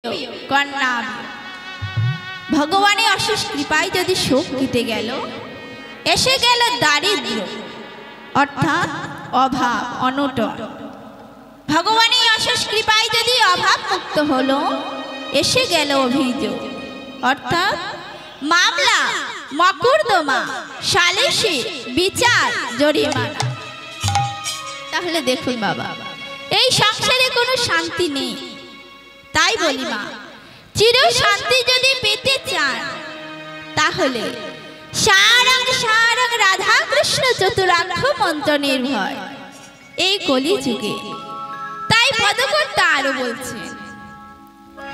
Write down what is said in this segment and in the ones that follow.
कन्या भगवान अशेष कृपाय यदि शोक केटे गेल एसे गेल दारिद्र्य अर्थात अभाव अनटन भगवान अशेष कृपाय यदि अभाव मुक्त हलो एसे गेल अभियोग अर्थात मामला मकद्दमा सालिशी विचार जरिमाना। ताहले देखुन बाबा এই সংসারে কোনো শান্তি নেই। তাই বলি মা চির শান্তি যদি পেতে চান তাহলে সারং সারং রাধা কৃষ্ণ চতুরাক্ষ মন্ত্র নির্ভয় এই কলি যুগে। তাই পদকর্তা আরো বলছেন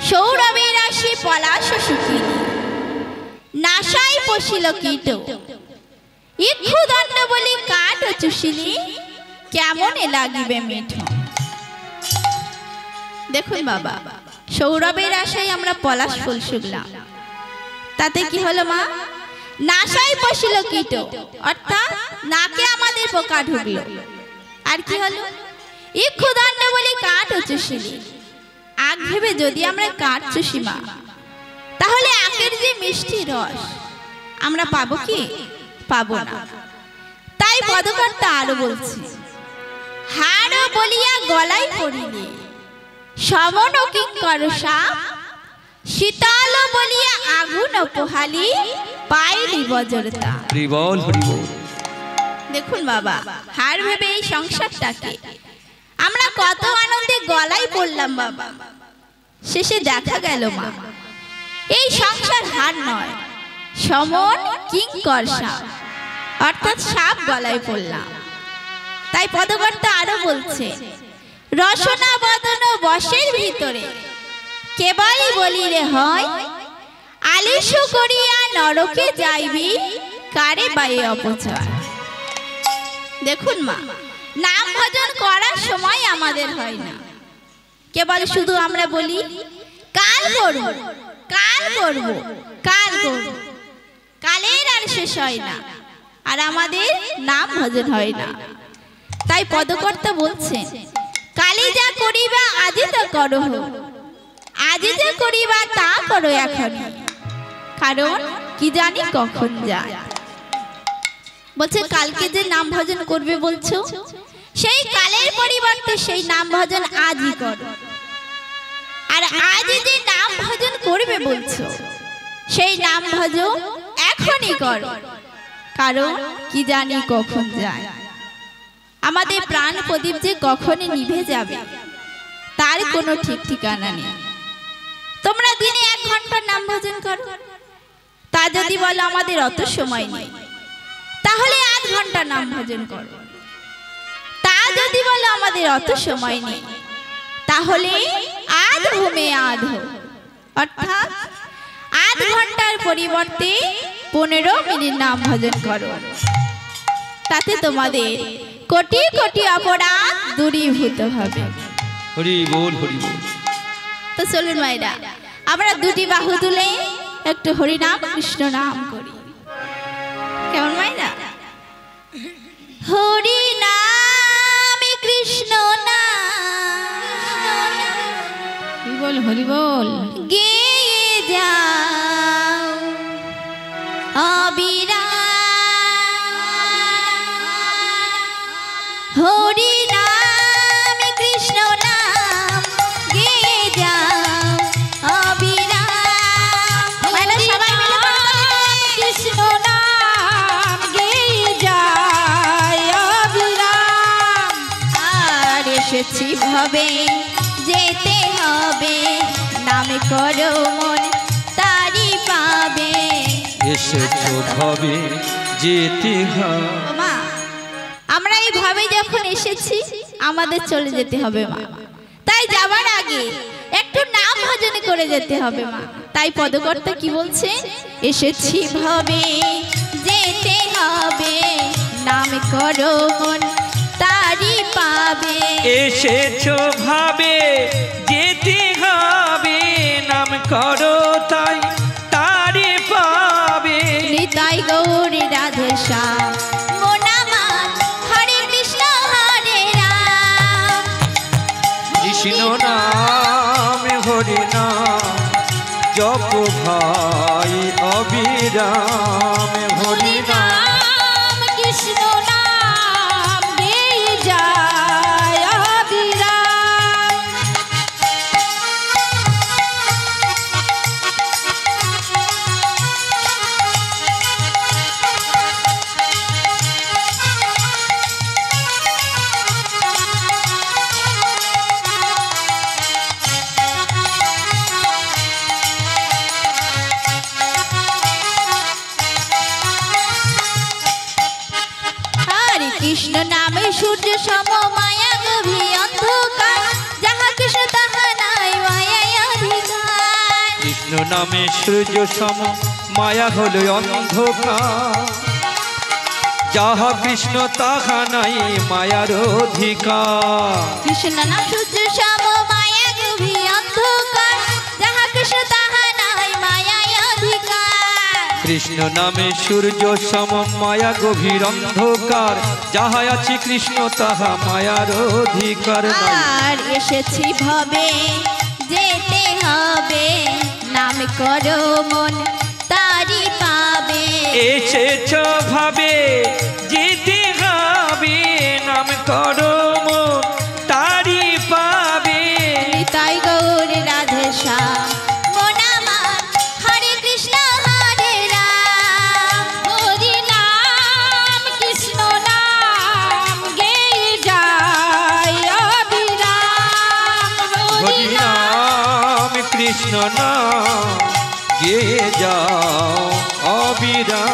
সৌরভের রাশি পলাশ শুকিনি নাশায় পশিল কীট ইক্ষুদণ্ড বলি কাঠ চুষিলি কেমনে লাগিবে মিঠো। দেখুন বাবা সৌরভের আশায় আমরা পলাশ ফুল শুকলাম তাতে কি হলো মা নাশায় পশিল কীট অর্থাৎ নাকে আমাদের পোকা ঢুকলো আর কি হলো ইক্ষুদণ্ড বলি কাঠ চুষিলি আগ ভেবে যদি আমরা কাঠ চুষি মা তাহলে আখের যে মিষ্টি রস আমরা পাবো কি পাবো না। তাই পদকর্তা আরো বলছে হাড় বলিয়া গলায় পড়িলে সমন কিঙ্কর সাপ শীতল বলিয়া আগুন পোহালি পাইলি বজ্রতা। দেখুন বাবা হার ভেবে এই সংসারটাকে আমরা কত আনন্দে গলায় পড়লাম বাবা শেষে দেখা গেল মা এই সংসার হার নয় সমন কিঙ্কর সাপ অর্থাৎ সাপ গলায় পড়লাম। তাই পদকর্তা আরো বলছে রসনা বদন বশের ভিতরে কেবলই বলিলে হয় আলিশু করিয়া নরকে যাইবি কারে বাই অপচয়। দেখুন মা নাম ভজন করার সময় আমাদের হয় না কেবল শুধু আমরা বলি কাল করব কাল করব কাল করব কালের আর শেষ হয় না আর আমাদের নাম ভজন হয় না। তাই পদকর্তা বলছেন কালি যা করিবা আজি তা করো আজি যা করিবা তা করো এখন কারণ কি জানি কখন যায়। বলছে কালকে যে নাম ভজন করবে বলছো সেই কালের পরিবর্তে সেই নাম ভজন আজই করো আর আজ যে নাম ভজন করবে বলছো সেই নাম ভজন এখনই করো কারণ কি জানি কখন যায়। আমাদের প্রাণ প্রদীপ যে কখনই নিভে যাবে তার কোনো ঠিক ঠিকানা নেই। তোমরা দিনে 1 ঘন্টা নাম ভজন করো তা যদি বলো আমাদের অত সময় নেই তাহলে 8 ঘন্টা নাম ভজন করো তা যদি বলো আমাদের অত সময় নেই তাহলে আধ ঘুমে আধো অর্থাৎ 8 ঘন্টার পরিবর্তে 15 মিনিট নাম ভজন করো তাতে তোমাদের কোটি কোটি অপরাধ দূরীভূত হবে। হরি বল হরি বল। তো চলুন মায়েরা আমরা দুটি বাহু তুলে একটু হরি নাম কৃষ্ণ নাম করি কেমন মায়েরা হরি নাম কৃষ্ণ নাম হরি বল গেয়ে যাও অবিরাম হরি নাম কৃষ্ণ নাম গেয়ে যাও অবিরাম। সবাই মিলে কৃষ্ণ নাম গেয়ে যায় অবিরাম। আর এসেছি ভবে যেতে হবে নাম করো মন তারি পাবে এসেছো ভবে যেতে হবে। মা আমরা এই ভাবে যখন এসেছি আমাদের চলে যেতে হবে মা তাই যাবার আগে একটু নাম ভজন করে যেতে হবে মা। তাই পদকর্তা কি বলছে এসেছি ভাবে যেতে হবে নাম করো মন তারি পাবে এসেছো ভাবে যেতে হবে নাম করো তাই তারে পাবে। নিতাই গৌর রাধে শ্যাম কৃষ্ণ নাম হরি নাম জপ ভাই অবিরাম হরি নাম কৃষ্ণ নাম গেয়ে যায় অবিরাম। কৃষ্ণ নামে সূর্য সম মায়া গভীর অন্ধকার, যাহা কৃষ্ণ তাহা নাই মায়ায় অধিকার। কৃষ্ণ নামে সূর্য সম মায়া হলো অন্ধকার, যাহা কৃষ্ণ তাহা নাই মায়ার অধিকার। কৃষ্ণ নাম সূর্য সম মায়া গভীর অন্ধকার, যাহা কৃষ্ণ তাহা নাই মায়ায় অধিকার। কৃষ্ণ নামে সূর্য সম মায়া গভীর অন্ধকার, যাহা আছে কৃষ্ণ তাহা মায়ার অধিকার নাই। আর এসেছি ভবে যেতে হবে, নাম করো মন তারি পাবে। এসেছ ভাবে যেতে হবে, নাম করো মন তারি পাবে। তাই গৌর রাধে শ্যাম মন আমার, হরে কৃষ্ণ হরে রাম। হরি নাম কৃষ্ণ নাম গেয়ে যায় অবিরাম। হরি নাম কৃষ্ণ নাম গেয়ে যাও অবিরাম।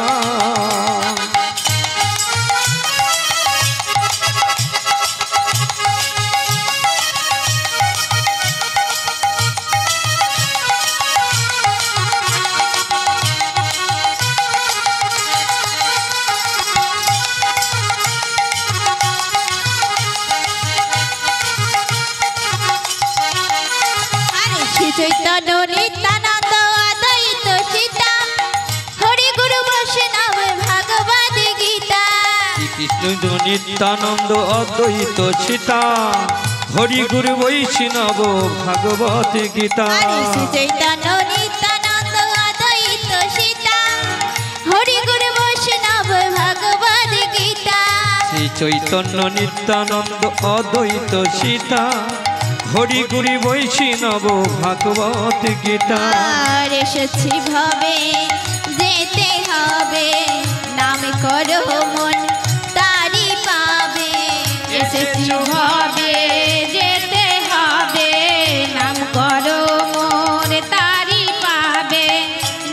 আরে শ্রী চৈতন্য নিত্যানন্দ অদ্বৈত সীতা, হরি গুরু বৈষ্ণব ভগবদ গীতা। শ্রীকৃষ্ণ নিত্যানন্দ অদ্বৈত সীতা, হরি গুরু বৈষ্ণব ভাগবত গীতা। আরে শ্রী চৈতন্য নিত্যানন্দ অদ্বৈত সীতা, হরি গুরু বৈষ্ণব ভগবদ গীতা। শ্রী চৈতন্য নিত্যানন্দ অদ্বৈত সীতা, হরি গুরু বৈষ্ণব ভাগবত গীতা। আর এসেছি ভবে যেতে হবে, নাম করো মন তারি পাবে। এসেছি ভবে যেতে হবে, নাম করো মোর তারি পাবে।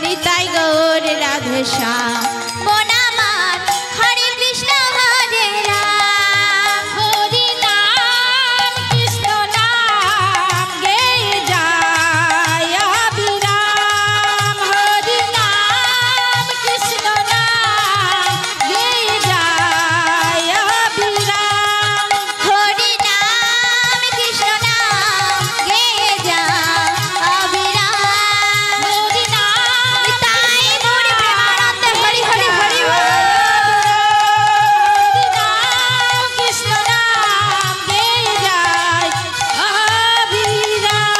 নিতাই গৌর রাধে শ্যাম মন আমার, হরে কৃষ্ণ হরে রাম। হরি নাম কৃষ্ণ নাম গেয়ে যায় অবিরাম। হরি নাম কৃষ্ণ নাম গেয়ে যায় অবিরাম। হরি নাম কৃষ্ণ নাম গেয়ে যা অবিরাম। হরি নাম নিতাই গৌর প্রেমানন্দে হরি হরি হরি বল। হরি নাম কৃষ্ণ নাম গেয়ে যায় অবিরাম।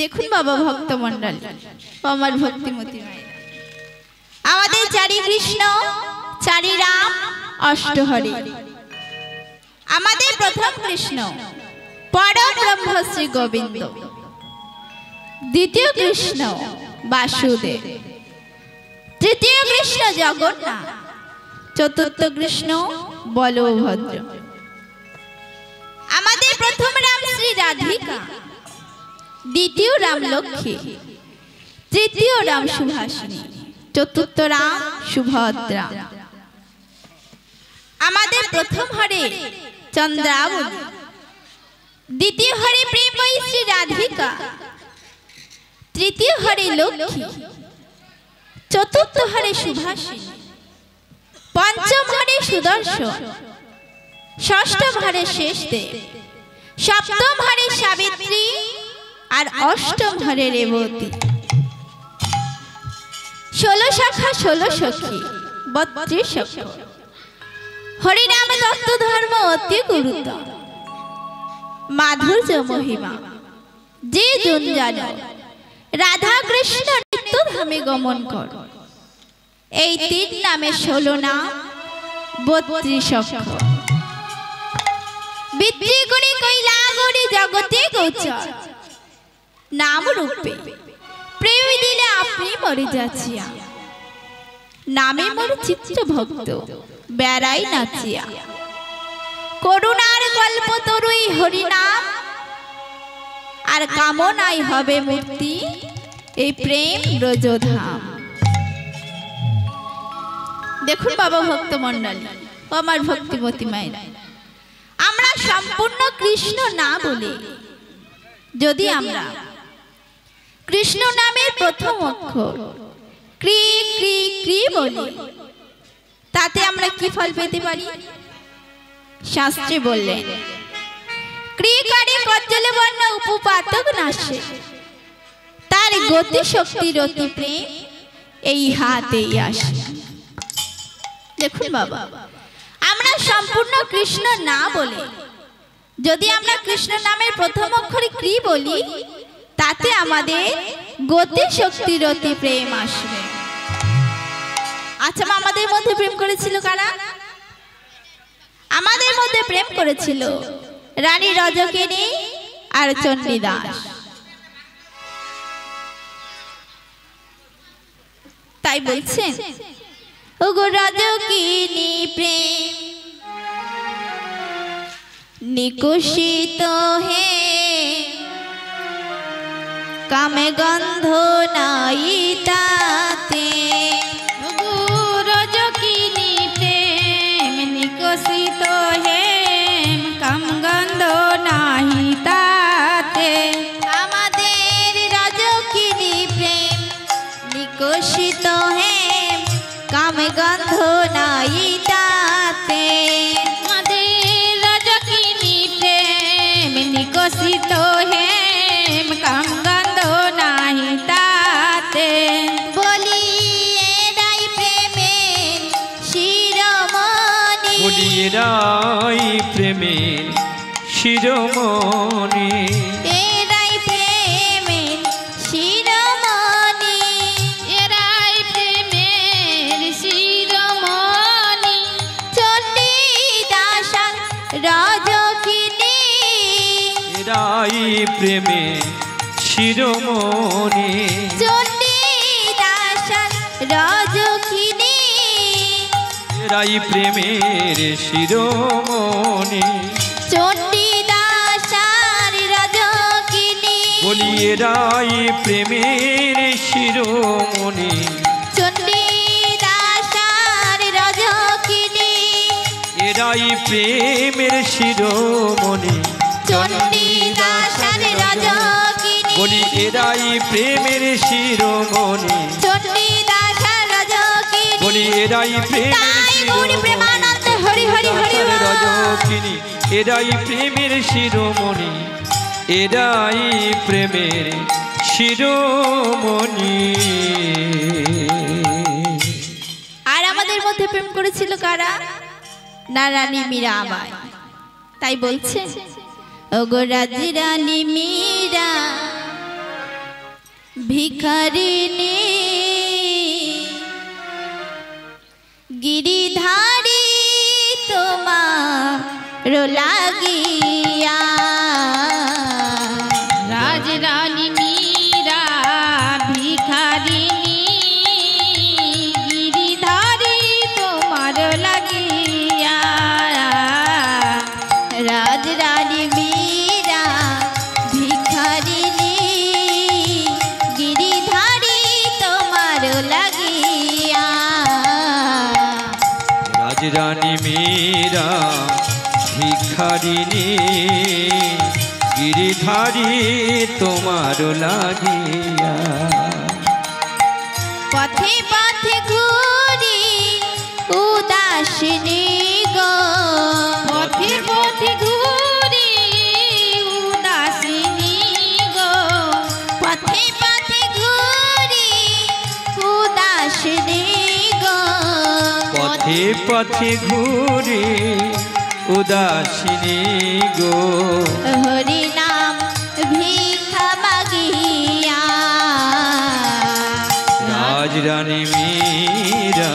দেখুন বাবা ভক্তমণ্ডল, আমার ভক্তিমতী মায়েরা, আমাদের চারি কৃষ্ণ চারি রাম অষ্টহরি। আমাদের প্রথম কৃষ্ণ পরম ব্রহ্ম শ্রী গোবিন্দ, দ্বিতীয় কৃষ্ণ বাসুদেব, তৃতীয় কৃষ্ণ জগন্নাথ, চতুর্থ কৃষ্ণ বলভদ্র। আমাদের প্রথম রাম শ্রী রাধিকা, দ্বিতীয় রাম লক্ষ্মী, তৃতীয় রাম সুভাষিনী, চতুর্থ রাম সুভদ্রা। আমাদের প্রথম হরে চন্দ্রাবলী, দ্বিতীয় হরে প্রেমময়ী শ্রী রাধিকা, তৃতীয় হরে লক্ষ্মী, চতুর্থ হরে সুভাষিনী, পঞ্চম হরে সুদর্শন, ষষ্ঠম হরে শেষদেব, সপ্তম হরে সাবিত্রী, আর অষ্টম হরে রেবতী। 16 শাখা 16 সখী 32 সখী। হরিনাম তত্ত্ব ধর্ম অতি গুরুত্ব, মাধুর্য মহিমা যে জন জানো রাধা কৃষ্ণ নিত্য ধামে গমন কর। এই 3 নামে 16 নাম 32 অক্ষর। বিদ্রিগুণী কৈলাগরি জগতে গোচর, নাম রূপে প্রেম দিলে আপনি মরে যাচ্ছিয়া। নামে মোর চিত্ত ভক্ত বেড়াই নাচিয়া, করুণার গল্প তরুই হরি নাম, আর কামনাই হবে মুক্তি এই প্রেম ব্রজধাম। দেখুন বাবা ভক্ত মণ্ডলী ও আমার ভক্তিমতী মায়েরা, আমরা সম্পূর্ণ কৃষ্ণ না বলে যদি আমরা কৃষ্ণ নামের প্রথম অক্ষর ক্রি ক্রি ক্রি বলি, তাতে আমরা কি ফল পেতে পারি? শাস্ত্রে বললেন ক্রিকারে কজ্জলে বর্ণ উপপাতক নাশে, তার গতি শক্তি রতি প্রেম এই হাতেই আসে। দেখুন বাবা, আমরা সম্পূর্ণ কৃষ্ণ না বলে যদি আমরা কৃষ্ণ নামের প্রথম অক্ষরে ক্রি বলি, তাতে আমাদের গতি শক্তি রতি প্রেম আসবে। আচ্ছা, আমাদের মধ্যে প্রেম করেছিল কারা? আমাদের মধ্যে প্রেম করেছিল রানী রজকিনী আর চণ্ডীদাস। তাই বলছেন ওগো রজকিনী প্রেম নিকুশিত হে, কামে গন্ধ নাই তাতে। ওগো রজকিনী প্রেম নিকুশিত হে, কাম গন্ধ নাহি তাতে। আমাদের রজকিনী প্রেম নিকুশিত হে, কামে গন্ধ নাই তাতে। আমাদের রজকিনী প্রেম নিকুশিত হে, কাম গন্ধ নাহি তাতে। বলি এরাই প্রেমের শিরোমণি, বলি এরাই প্রেমের শিরোমণি, এরাই প্রেমের শিরোমণি, এরাই প্রেমের শিরোমণি। চণ্ডীদাস রজকিনী, এরাই প্রেমের শিরোমণি, চণ্ডীদাস রজকিনী, এরাই প্রেমের শিরোমণি। চণ্ডীদাস রজকিনী, বলি এরাই প্রেমের শিরোমণি, চণ্ডীদাস রজকিনী, এরাই প্রেমের শিরোমণি। চণ্ডীদাস রজকিনী, বলি এরাই প্রেমের শিরোমণি, চণ্ডীদাস রজকিনী। বলি এরাই প্রেমের তাই গৌরী শিরোমণি, প্রেমানন্দে হরি হরি হরি বল। রজকিনী এরাই প্রেমের শিরোমণি, এরাই প্রেমের শিরোমণি। আর আমাদের মধ্যে প্রেম করেছিল কারা? না রানী মীরাবাই। তাই বলছে ওগো রাজি রানী মীরা ভিখারিনী, গিরিধারী তোমার লাগিয়া। রাজরানী মীরা ভিখারিনী, গিরিধারী তোমার লাগিয়া। রাজরানী মীরা ভিখারিনী, গিরিধারী তোমার লাগিয়া। রাজরানী মীরা ভিখারিনী, গিরিধারী তোমার লাগিয়া। পথে পথে ঘুরি উদাসিনী গো, পথে পথে ঘুরি উদাসিনী গো, পথে পথে ঘুরি উদাসিনী গো। পথে পথে ঘুরে উদাসিনী গো, হরি নাম ভিক্ষা রানী মীরা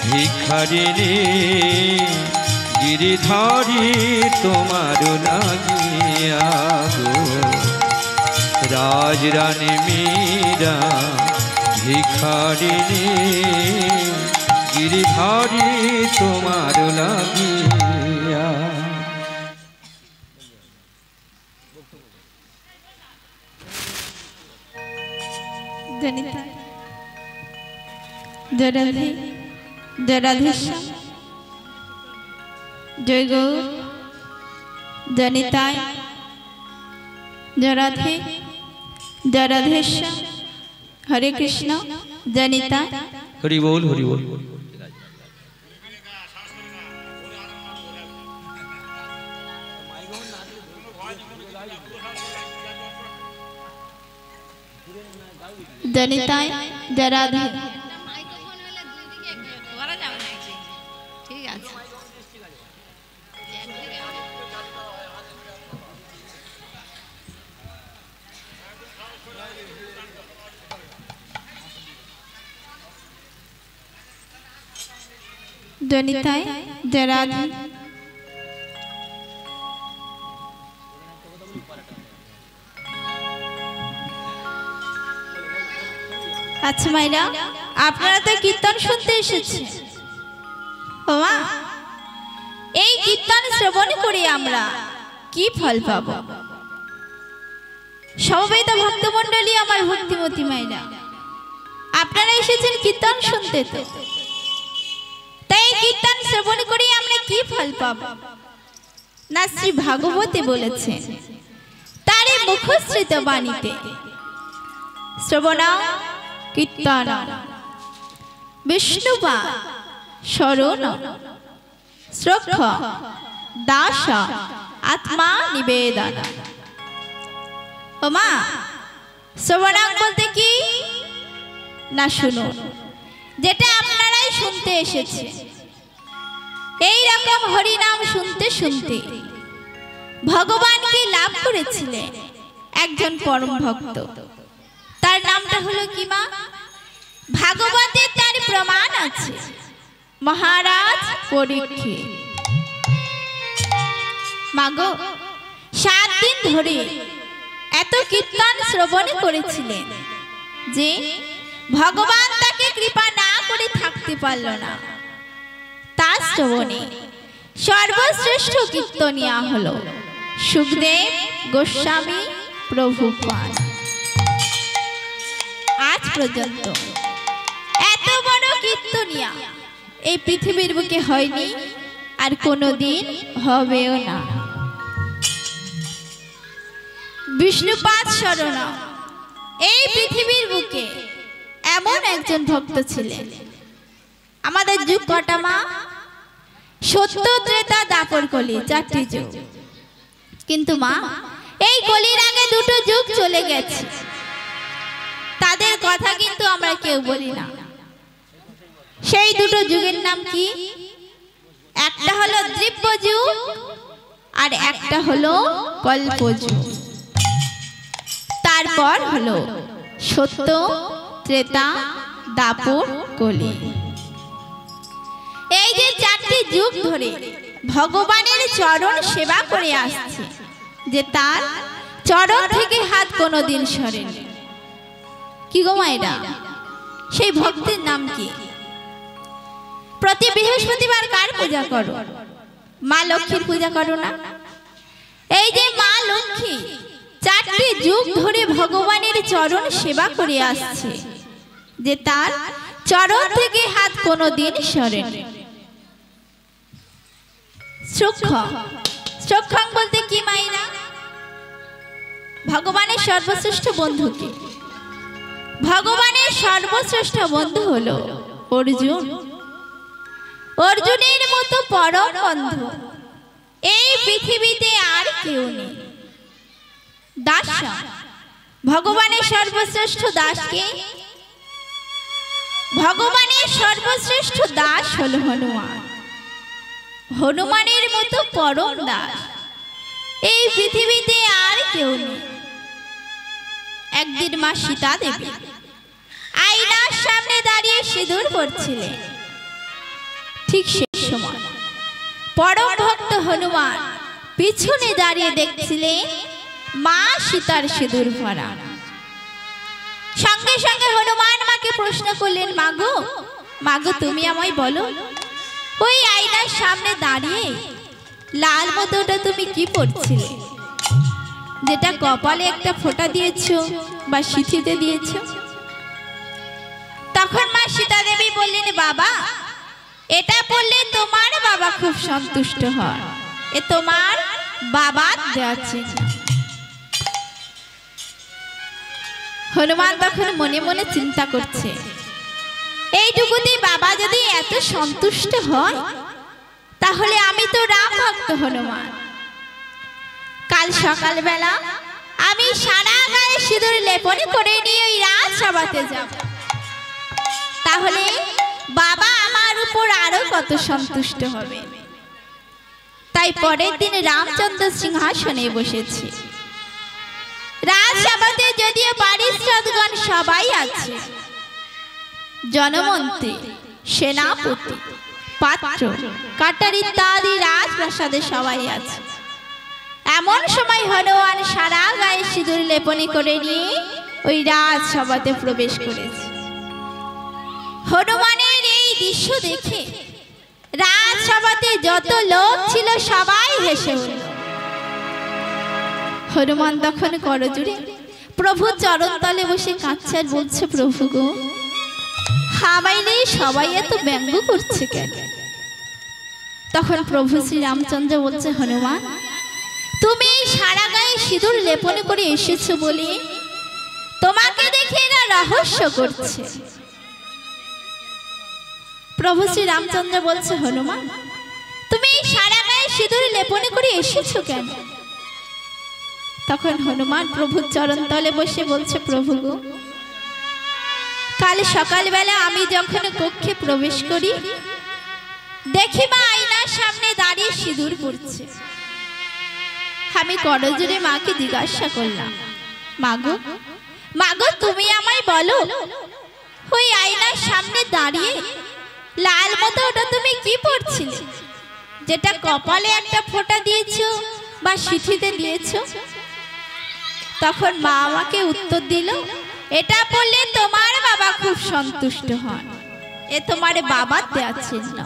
ভিখারিণী গিরিধারী তোমার লাগিয়া গো রাজরানী মীরা ভিখারিণী গিরিধারী তোমার লাগিয়া। জয় রাধে জয় রাধেশ্যাম জয় গৌর জয় নিতাই জয় রাধে জয় রাধেশ্যাম হরে কৃষ্ণ জয় নিতাই হরি বল হরি বল। জয় নিতাই জয় রাধে। জয় নিতাই জয় রাধে। আচ্ছা মাইরা, আপনারা তো কীর্তন শুনতে এসেছেন। ওমা, এই কীর্তন শ্রবণ করে আমরা কি ফল পাব? সমবেত ভক্তমণ্ডলী, আমার ভক্তিমতী মাইরা, আপনারা এসেছেন কীর্তন শুনতে, তো তাই কীর্তন শ্রবণ করে আমরা কি ফল পাব? না শ্রী ভাগবতে বলেছেন তার মুখশ্রিত বাণীতে, শ্রবণা কীর্তন বিষ্ণুপা শরণ শ্রক্ষ দাস আত্মা নিবেদন। ওমা, শ্রবণা বলতে কি? না শুনুন, যেটা আপনারাই শুনতে এসেছে। এই রকম হরিনাম শুনতে শুনতে ভগবানকে লাভ করেছিলেন একজন পরম ভক্ত। তার নামটা হলো কি মা? ভাগবতে তার প্রমাণ আছে, মহারাজ পরীক্ষিত। মাগো, 7 দিন ধরে এত কীর্তন শ্রবণ করেছিলেন যে ভগবান তাকে কৃপা না করে থাকতে পারল না। তার শ্রবণে সর্বশ্রেষ্ঠ কীর্তনিয়া হলো সুখদেব গোস্বামী প্রভুপাদ। আজ পর্যন্ত এত বড় কীর্তনিয়া এই পৃথিবীর বুকে হয়নি, আর কোনোদিন হবেও না। বিষ্ণুপাদ শরণ এই পৃথিবীর বুকে এমন একজন ভক্ত ছিলেন। আমাদের যুগ কটা মা? সত্য, ত্রেতা, দাপর, কলি, 4টি যুগ। কিন্তু মা, এই কলির আগে 2টো যুগ চলে গেছে, তাদের কথা কিন্তু আমরা কেউ বলি না। সেই 2টো যুগের নাম কি? একটা হলো দ্বীপ যুগ আর একটা হলো কল্প যুগ। তারপর হলো সত্য, ত্রেতা, দাপর, কলি। এই যে 4টি যুগ ধরে ভগবানের চরণ সেবা করে আসছে, যে তার চরণ থেকে হাত কোনোদিন সরেনি। কি গো মায়েরা, সেই ভক্তের নাম কি? প্রতি বৃহস্পতিবার কার পূজা করো? মা লক্ষ্মীর পূজা করো না? এই যে মা লক্ষ্মী 4টি যুগ ধরে ভগবানের চরণ সেবা করে আসছে, যে তার চরণ থেকে হাত কোনোদিন সরেনি। সক্ষম বলতে কি মাইনা? ভগবানের সর্বশ্রেষ্ঠ বন্ধুকে। ভগবানের সর্বশ্রেষ্ঠ বন্ধু হলো অর্জুন। অর্জুনের মতো পরম বন্ধু এই পৃথিবীতে আর কেউ নেই। দাস, ভগবানের সর্বশ্রেষ্ঠ দাসকে? ভগবানের সর্বশ্রেষ্ঠ দাস হলো হনুমান। হনুমানের মতো পরম দাস এই পৃথিবীতে আর কেউ নেই। একদিন মা সীতা দেবী আয়নার সামনে দাঁড়িয়ে সিঁদুর পরছিলেন। ঠিক সেই সময় পরম ভক্ত হনুমান পিছনে দাঁড়িয়ে দেখছিলেন মা সীতার সিঁদুর ভরা। সঙ্গে সঙ্গে হনুমান মাকে প্রশ্ন করলেন, মাগো মাগো তুমি আমায় বলো, ওই আয়নার সামনে দাঁড়িয়ে লাল মতোটা তুমি কি পরছিলে, যেটা কপালে একটা ফোঁটা দিয়েছো বা সিঁথিতে দিয়েছো? তখন মা সীতা দেবী বললেন, বাবা এটা পড়লে তোমার বাবা খুব সন্তুষ্ট হয়, এ তোমার বাবার দেওয়া চিহ্ন। হনুমান তখন মনে মনে চিন্তা করছে, এইটুকুতে বাবা যদি এত সন্তুষ্ট হয় তাহলে আমি তো রাম ভক্ত হনুমান। কাল সকালবেলা আমি সারা গায়ে সিঁদুর লেপন করে নিয়ে ওই রাজসভাতে যাব, তাহলে বাবা আমার উপর আরো কত সন্তুষ্ট হবে। তাই পরের দিন রামচন্দ্র সিংহাসনে বসেছে। রাজসভাতে যদিও পারিষদগণ সবাই আছে, জনমন্ত্রী, সেনাপতি, পাত্র, কাটার ইত্যাদি রাজপ্রাসাদে সবাই আছে। এমন সময় হনুমান সারা গায়ে সিঁদুর লেপনি করে নিয়ে ওই রাজসভাতে প্রবেশ করেছে। হনুমানের এই দৃশ্য দেখে রাজসভাতে যত লোক ছিল সবাই হেসে উঠল। হনুমান তখন করজোড়ে প্রভু চরণতলে বসে কাঁদছে আর বলছে, প্রভু গো হামাই নেই, সবাই এত ব্যঙ্গ করছে কেন? তখন প্রভু শ্রী রামচন্দ্র বলছে, হনুমান তুমি সারা গায়ে সিঁদুর লেপন করে এসেছো বলে তোমাকে দেখে এরা রহস্য করছে। প্রভু শ্রী রামচন্দ্র বলছে, হনুমান তুমি সারা গায়ে সিঁদুর লেপন করে এসেছো কেন? তখন হনুমান প্রভুর চরণতলে বসে বলছে, প্রভু গো কাল সকালবেলা আমি যখন কক্ষে প্রবেশ করি দেখি মা আয়নার সামনে দাঁড়িয়ে সিঁদুর পরছে। আমি করজোড়ে মাকে জিজ্ঞাসা করলাম, মাগো মাগো তুমি আমায় বলো, ওই আয়নার সামনে দাঁড়িয়ে লাল মতো ওটা তুমি কি পরছিলে, যেটা কপালে একটা ফোঁটা দিয়েছো বা সিঁথিতে দিয়েছো? তখন মা আমাকে উত্তর দিল, এটা পড়লে তোমার বাবা খুব সন্তুষ্ট হন, এ তোমার বাবার দেওয়া চিহ্ন।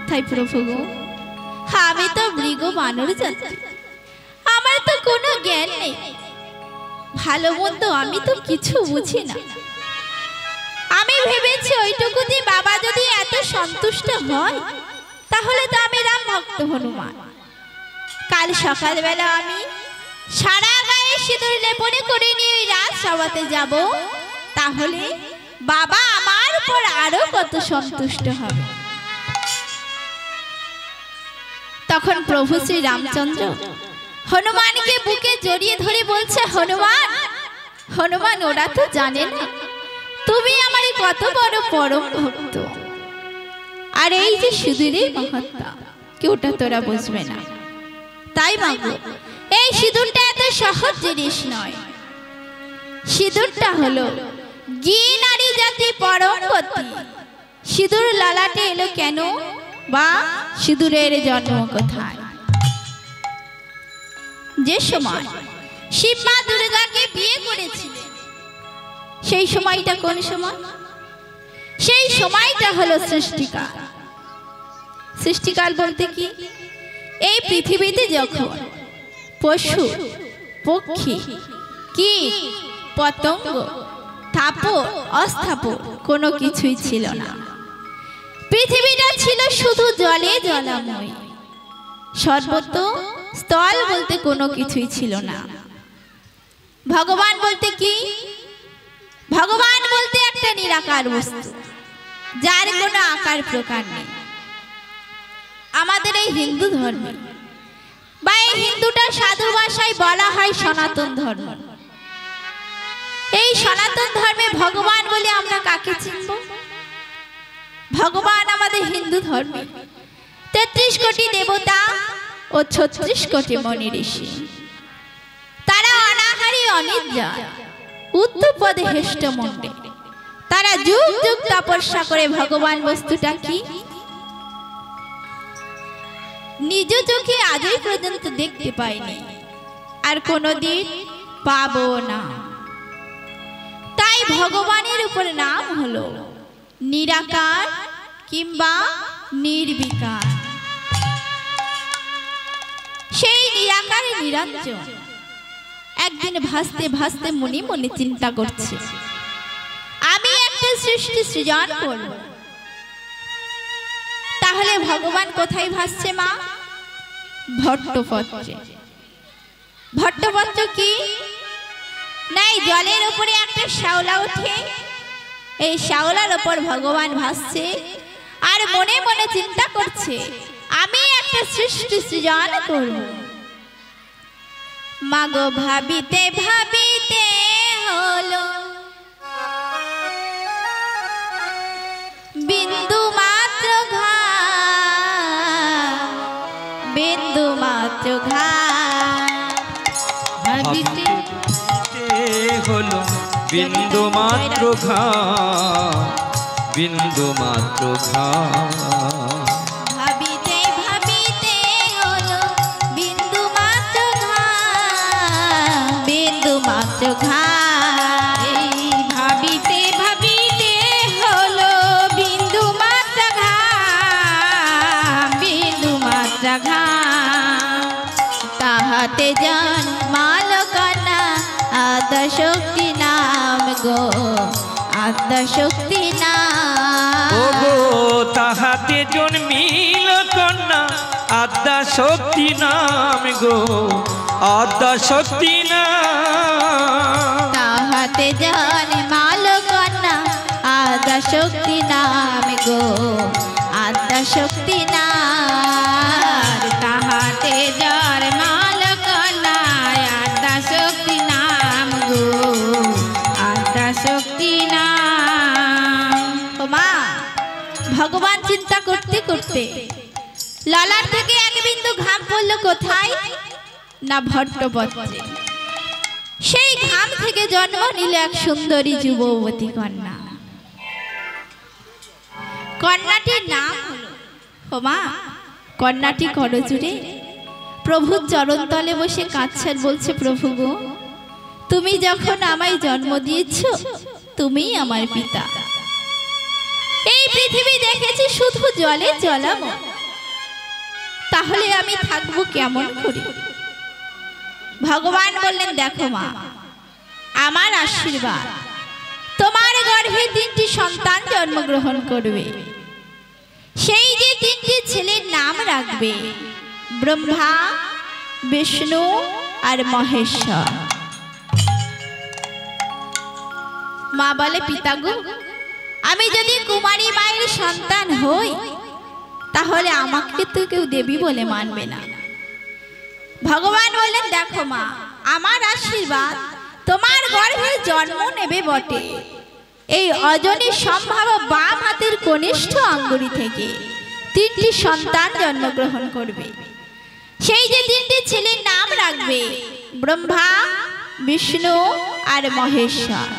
তাই প্রভু গো আমি তো মৃগ বানর জাতি, আমার তো কোনো জ্ঞান নেই, ভালো মন্দ আমি তো কিছু বুঝি না। আমি ভেবেছি ওইটুকুতে বাবা যদি এত সন্তুষ্ট হয় তাহলে তো আমি রাম ভক্ত হনুমান। কাল সকালবেলা আমি সারা গায়ে সিঁদুর লেপনে করে নিয়ে রাজসভাতে যাব, তাহলে বাবা আমার উপর আরো কত সন্তুষ্ট হবে। তখন প্রভু শ্রী রামচন্দ্র হনুমানকে বুকে জড়িয়ে ধরে বলছে, হনুমান হনুমান ওরা তো জানে না তুমি আমার কত বড় পরম ভক্ত, আর এই যে সিঁদুরের মাহাত্ম্য কেউটা তোরা বুঝবে না। তাই মাগো এই সিঁদুরটা এত সহজ জিনিস নয়, সিঁদুরটা হলো গি নারী জাতি পরম গতি। সিঁদুর লালাটে এলো কেন বা সিঁদুরের জন্ম কোথায়? যে সময় শিব মা দুর্গাকে বিয়ে করেছিলেন সেই সময়টা কোন সময়? সেই সময়টা হলো সৃষ্টিকাল। সৃষ্টিকাল বলতে কি, এই পৃথিবীতে যখন পশু পক্ষী কীট পতঙ্গ স্থাপর অস্থাপর কোনো কিছুই ছিল না, পৃথিবীটা ছিল শুধু জলে জলাময়, সর্বত্র স্থল বলতে কোনো কিছুই ছিল না। ভগবান বলতে কি? ভগবান বলতে একটা নিরাকার বস্তু, যার কোনো আকার প্রকার নেই। আমাদের এই হিন্দু ধর্মে বা এই হিন্দুটা সাধু ভাষায় বলা হয় সনাতন ধর্ম। এই সনাতন ধর্মে ভগবান বলে আমরা কাকে চিনব? ভগবান আমাদের হিন্দু ধর্মে ৩৩ কোটি দেবতা ও ৩৬ কোটি মনি ঋষি, তারা অনাহারী অনিদ্রা উত্তরপদে হেষ্টমণ্ডে, তারা যুগ যুগ তপস্যা করে ভগবান বস্তুটা কি নিজ চোখে আজই পর্যন্ত দেখতে পাইনি, আর কোনোদিন পাবো না। তাই ভগবানের উপর নাম হলো নিরাকার কিংবা নির্বিকার। সেই নিরাকারে নিরঞ্জন একদিন ভাসতে ভাসতে মনে মনে চিন্তা করছে, আমি একটা সৃষ্টি সৃজন করব। তাহলে ভগবান কোথায় ভাসছে মা? ভট্টপত্রে। ভট্টপত্র কি? নাই, জলের উপরে একটা শ্যাওলা ওঠে, এই শ্যাওলার উপর ভগবান ভাসছে আর মনে মনে চিন্তা করছে, আমি একটা সৃষ্টি সৃজন করব। মাগো ভাবিতে ভাবিতে হলো বিন্দু মাত্র ঘা, বিন্দু মাত্র ঘা। ভাবিতে হলো বিন্দু মাত্র ঘা, বিন্দু মাত্র ঘা। ভাবিতে ভাবিতে হলো বিন্দু মাত্র ঘা, বিন্দু মাত্র ঘা। এই ভাবিতে ভাবিতে হলো বিন্দু মাত্র ঘা, বিন্দু মাত্র ঘা। তাহাতে জন্মাল কন্যা আদ্যশক্তি নাম গো, আদ্যশক্তি নাম। ও গো তাহাতে জন্মিল কন্যা আদ্যা শক্তি নাম গো, আদ্যা শক্তি নাম। তাহাতে জন্মাল কন্যা আদ্যশক্তি নাম গো, আদ্যশক্তি নাম। তাহাতে জন্মাল কন্যা আদ্যা শক্তি নাম গো, আদ্যা শক্তি নাম। ও মা, ভগবান চিন্তা করতে করতে লালার থেকে এক বিন্দু ঘাম পড়লো কোথায়? না ভট্টপত্রে। সেই ঘাম থেকে জন্ম নিল এক সুন্দরী যুবতী কন্যা। কন্যাটির নাম হলো, ও মা, কন্যাটি করজুড়ে প্রভুর চরণ তলে বসে কাঁদছে আর বলছে, প্রভু গো, তুমি যখন আমায় জন্ম দিয়েছ, তুমিই আমার পিতা। এই পৃথিবী দেখেছি শুধু জলে জলাময়, তাহলে আমি থাকবো কেমন করে? ভগবান বললেন, দেখো মা, আমার আশীর্বাদ, তোমার গর্ভে 3টি সন্তান জন্মগ্রহণ করবে। সেই যে 3টি ছেলের নাম রাখবে ব্রহ্মা, বিষ্ণু আর মহেশ্বর। মা বলে, পিতাগো, আমি যদি কুমারী মায়ের সন্তান হই, তাহলে আমাকে তো কেউ দেবী বলে মানবে না। ভগবান বললেন, দেখো মা, আমার আশীর্বাদ, তোমার গর্ভে জন্ম নেবে বটে এই অজনী সম্ভাব বাম হাতের কনিষ্ঠ আঙ্গুলি থেকে 3টি সন্তান জন্মগ্রহণ করবে। সেই যে 3টি ছেলের নাম রাখবে ব্রহ্মা, বিষ্ণু আর মহেশ্বর।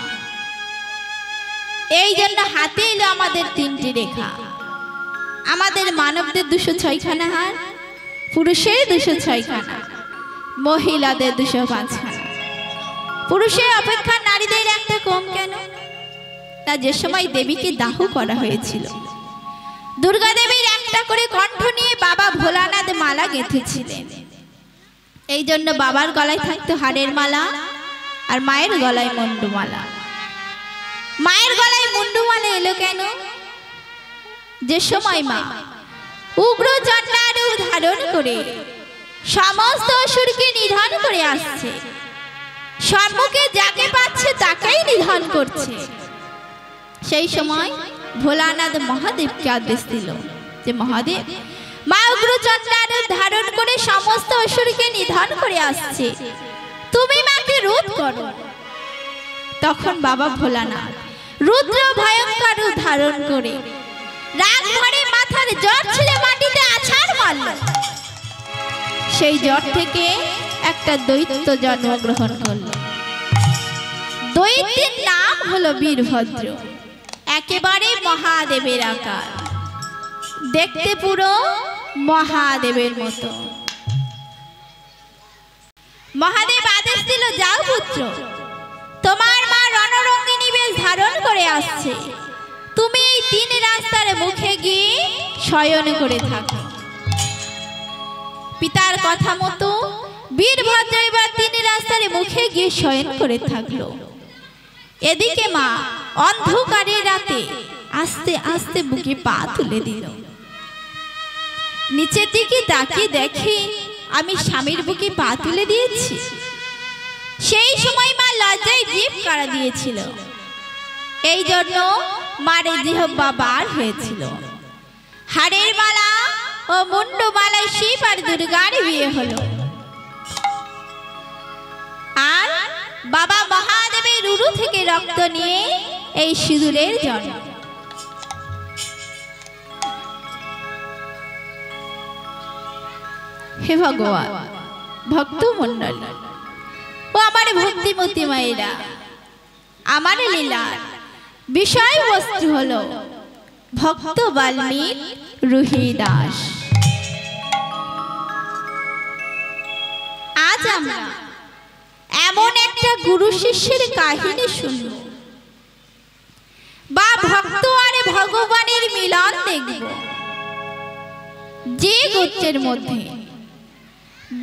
এই জন্য হাতে এলো আমাদের 3টি রেখা। আমাদের মানবদের 206 খানা হাত, পুরুষের 206 খানা, মহিলাদের 205 খানা। পুরুষের অপেক্ষা নারীদের একটা কম কেন? তা যে সময় দেবীকে দাহ করা হয়েছিল, দুর্গা দেবীর একটা করে কণ্ঠ নিয়ে বাবা ভোলানাথ মালা গেঁথেছিলেন। এই জন্য বাবার গলায় থাকতো হাড়ের মালা আর মায়ের গলায় মুন্ডুমালা। মায়ের গলায় মুন্ডুমালা এলো কেন? যে সময় মা উগ্র চণ্ডা রূপ ধারণ করে সমস্ত অসুরকে নিধন করে আসছে, সম্মুখে যাকে পাচ্ছে তাকেই নিধন করছে, সেই সময় ভোলানাথ মহাদেবকে আদেশ দিল যে, মহাদেব, মা উগ্র চণ্ডা রূপ ধারণ করে সমস্ত অসুরকে নিধন করে আসছে, তুমি মাকে রোধ করো। তখন বাবা ভোলানাথ রুদ্র ভয়ঙ্কর রূপ ধারণ করে রাগ ভরে মাথার জট ছিঁড়ে মাটিতে আছাড় মারল। সেই জট থেকে একটা দৈত্য জন্মগ্রহণ করল। দৈত্যের নাম হলো বীরভদ্র। একেবারে মহাদেবের আকার, দেখতে পুরো মহাদেবের মতো। মহাদেব আদেশ দিল, যাও পুত্র, তোমার মা রণরঙ্গিনী বেশ ধারণ করে আসছে, তুমি এই 3 রাস্তার মুখে গিয়ে শয়ন করে থাকো। পিতার কথা মতো বীরভদ্র এবার 3 রাস্তার মুখে গিয়ে শয়ন করে থাকলো। এদিকে মা অন্ধকারের রাতে আস্তে আস্তে বুকে পা তুলে দিল। নিচের দিকে তাকিয়ে দেখে আমি স্বামীর বুকে পা তুলে দিয়েছি। সেই সময় মা লজ্জায় জিভ কাড়া দিয়েছিল, এই জন্য মারে জিহ্বা বার হয়েছিল। হাড়ের মালা ও মুন্ডমালায় শিব আর দুর্গার বিয়ে হলো। আর বাবা মহাদেবের উরু থেকে রক্ত নিয়ে এই সিঁদুরের জন্ম। হে ভগবান, ভক্ত মন্ডল ও আমার ভক্তিমতী মায়েরা, আমার লীলার বিষয়বস্তু হলো ভক্ত বাল্মীক রুহিদাস। আজ আমরা এমন একটা গুরু শিষ্যের কাহিনী শুনব বা ভক্ত আর ভগবানের মিলন দেখব, যে গোত্রের মধ্যে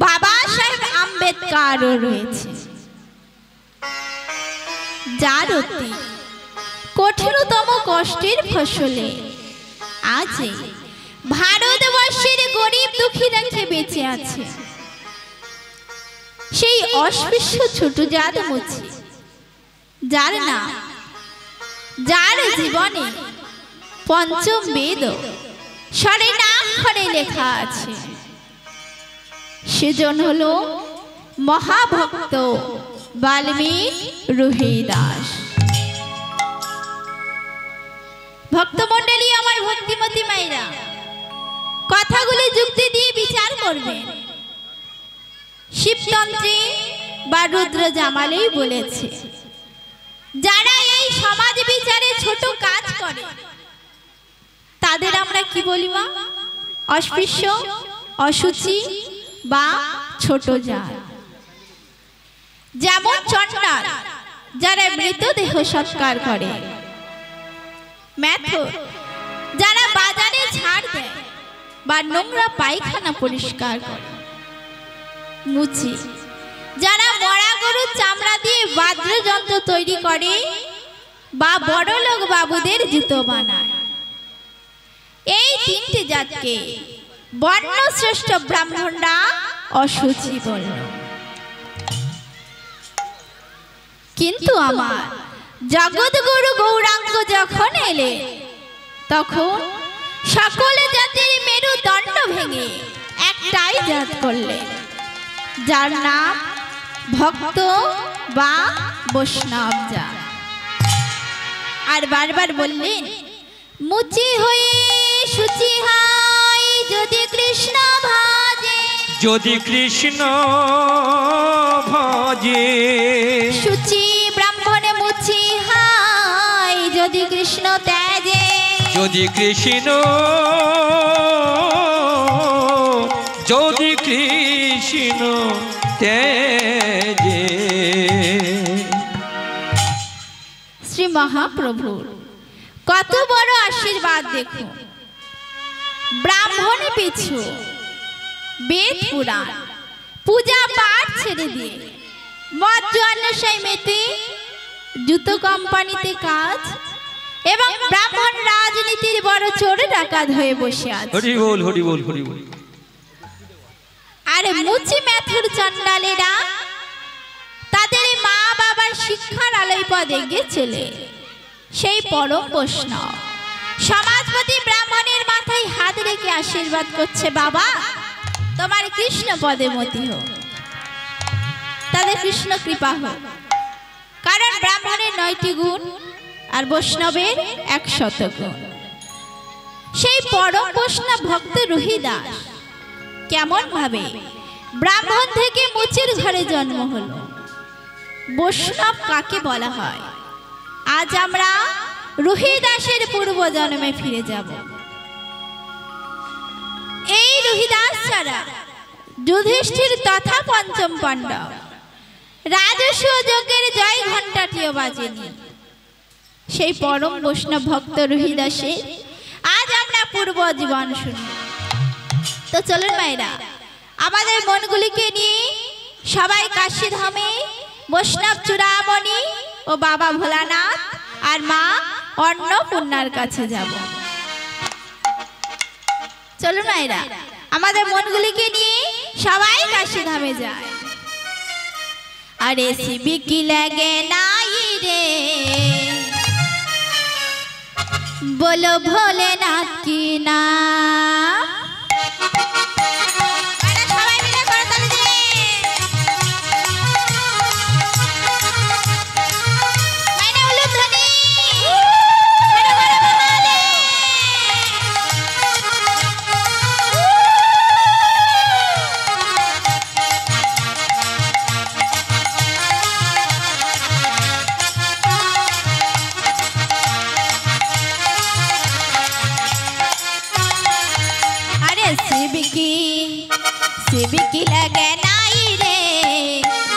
বাবা সাহেব আম্বেদকরও রয়েছে, যার অতি কঠিনতম কষ্টের ফসলে আজ ভারতবর্ষের গরিব দুঃখীরা খেয়ে বেঁচে আছে। সেই অস্পৃশ্য ছোট জাত মুচি, যার নাম, যার জীবনে পঞ্চম বেদ স্বর্ণাক্ষরে লেখা আছে, সেজন হলো মহাভক্ত বাল্মীক রুহিদাস। ভক্তমণ্ডলী, আমার ভক্তিমতী মায়েরা, কথাগুলি যুক্তি দিয়ে বিচার করবেন। শিবতন্ত্রে বা রুদ্র জামালেই বলেছে, যারা এই সমাজ বিচারে ছোট কাজ করে তাদের আমরা কি বলি মা? অস্পৃশ্য, অসুচি বা ছোট জাত। যেমন চণ্ডাল যারা মৃতদেহ সৎকার করে, মেথর যারা বাজারে ঝাড় দেয় বা নোংরা পায়খানা পরিষ্কার করে, মুচি যারা মরা গরুর চামড়া দিয়ে বাদ্যযন্ত্র তৈরি করে বা বড়লোক বাবুদের জুতো বানায়। এই 3টে জাতকে বর্ণশ্রেষ্ঠ ব্রাহ্মণরা অসুচি বলল। কিন্তু আমার জগৎগুরু গৌরাঙ্গ যখন এলে, তখন সকল জাতির মেরুদণ্ড ভেঙে একটাই জাত করলেন, যার নাম ভক্ত বা বৈষ্ণব জাত। আর বারবার বললেন, মুচি হয়ে শুচি হয় যদি কৃষ্ণ ভজে, যদি কৃষ্ণ ভজে, শুচি ব্রাহ্মণে মুচি হয় যদি কৃষ্ণ ত্যাজে, যদি কৃষ্ণ, যদি কৃষ্ণ তেজে। শ্রী মহাপ্রভুর কত বড় আশীর্বাদ দেখুন। ব্রাহ্মণ পিছু বেদ পুরাণ পূজা পাঠ ছেড়ে দিয়ে মদ জন্মশাই মেতে জুতো কোম্পানিতে কাজ এবং ব্রাহ্মণ রাজনীতির বড় চোর ডাকাত হয়ে বসে আছে। হরি বল, হরি বল, হরি বল। আর মুচি মেথুর চণ্ডালেরা তাদের মা বাবার শিক্ষার আলোয় পদে গেছিলে সেই পরম বৈষ্ণব সমাজপতি ব্রাহ্মণের মাথায় হাত রেখে আশীর্বাদ করছে, বাবা তোমার কৃষ্ণ পদে মতি হোক, তাদের কৃষ্ণ কৃপা হোক। কারণ ব্রাহ্মণের 9টি গুণ আর বৈষ্ণবের 100 গুণ। সেই পরম বৈষ্ণব ভক্ত রুহিদাস কেমন ভাবে ব্রাহ্মণ থেকে মুচির ঘরে জন্ম হলো। বৈষ্ণব কাকে বলা হয়? আজ আমরা রুহিদাসের পূর্ব জন্মে ফিরে যাব। এই রুহিদাস ছাড়া যুধিষ্ঠির তথা পঞ্চম পাণ্ডব রাজস্ব যজ্ঞের জয় ঘণ্টাটিও বাজেনি। সেই পরম বৈষ্ণব ভক্ত রুহিদাসের আজ আমরা পূর্ব জীবন শুনি। তো চলুন মায়েরা, আমাদের মনগুলিকে নিয়ে সবাই কাশীধামে বৈষ্ণব চূড়ামণি ও বাবা ভোলানাথ আর মা অন্নপূর্ণার কাছে যাব। চলুন মায়েরা, আমাদের মনগুলিকে নিয়ে সবাই কাশীধামে যায়। আরে শিবি কি লাগে নাই রে, বলো ভোলেনাথ কি না। शिव की लगे नाई रे,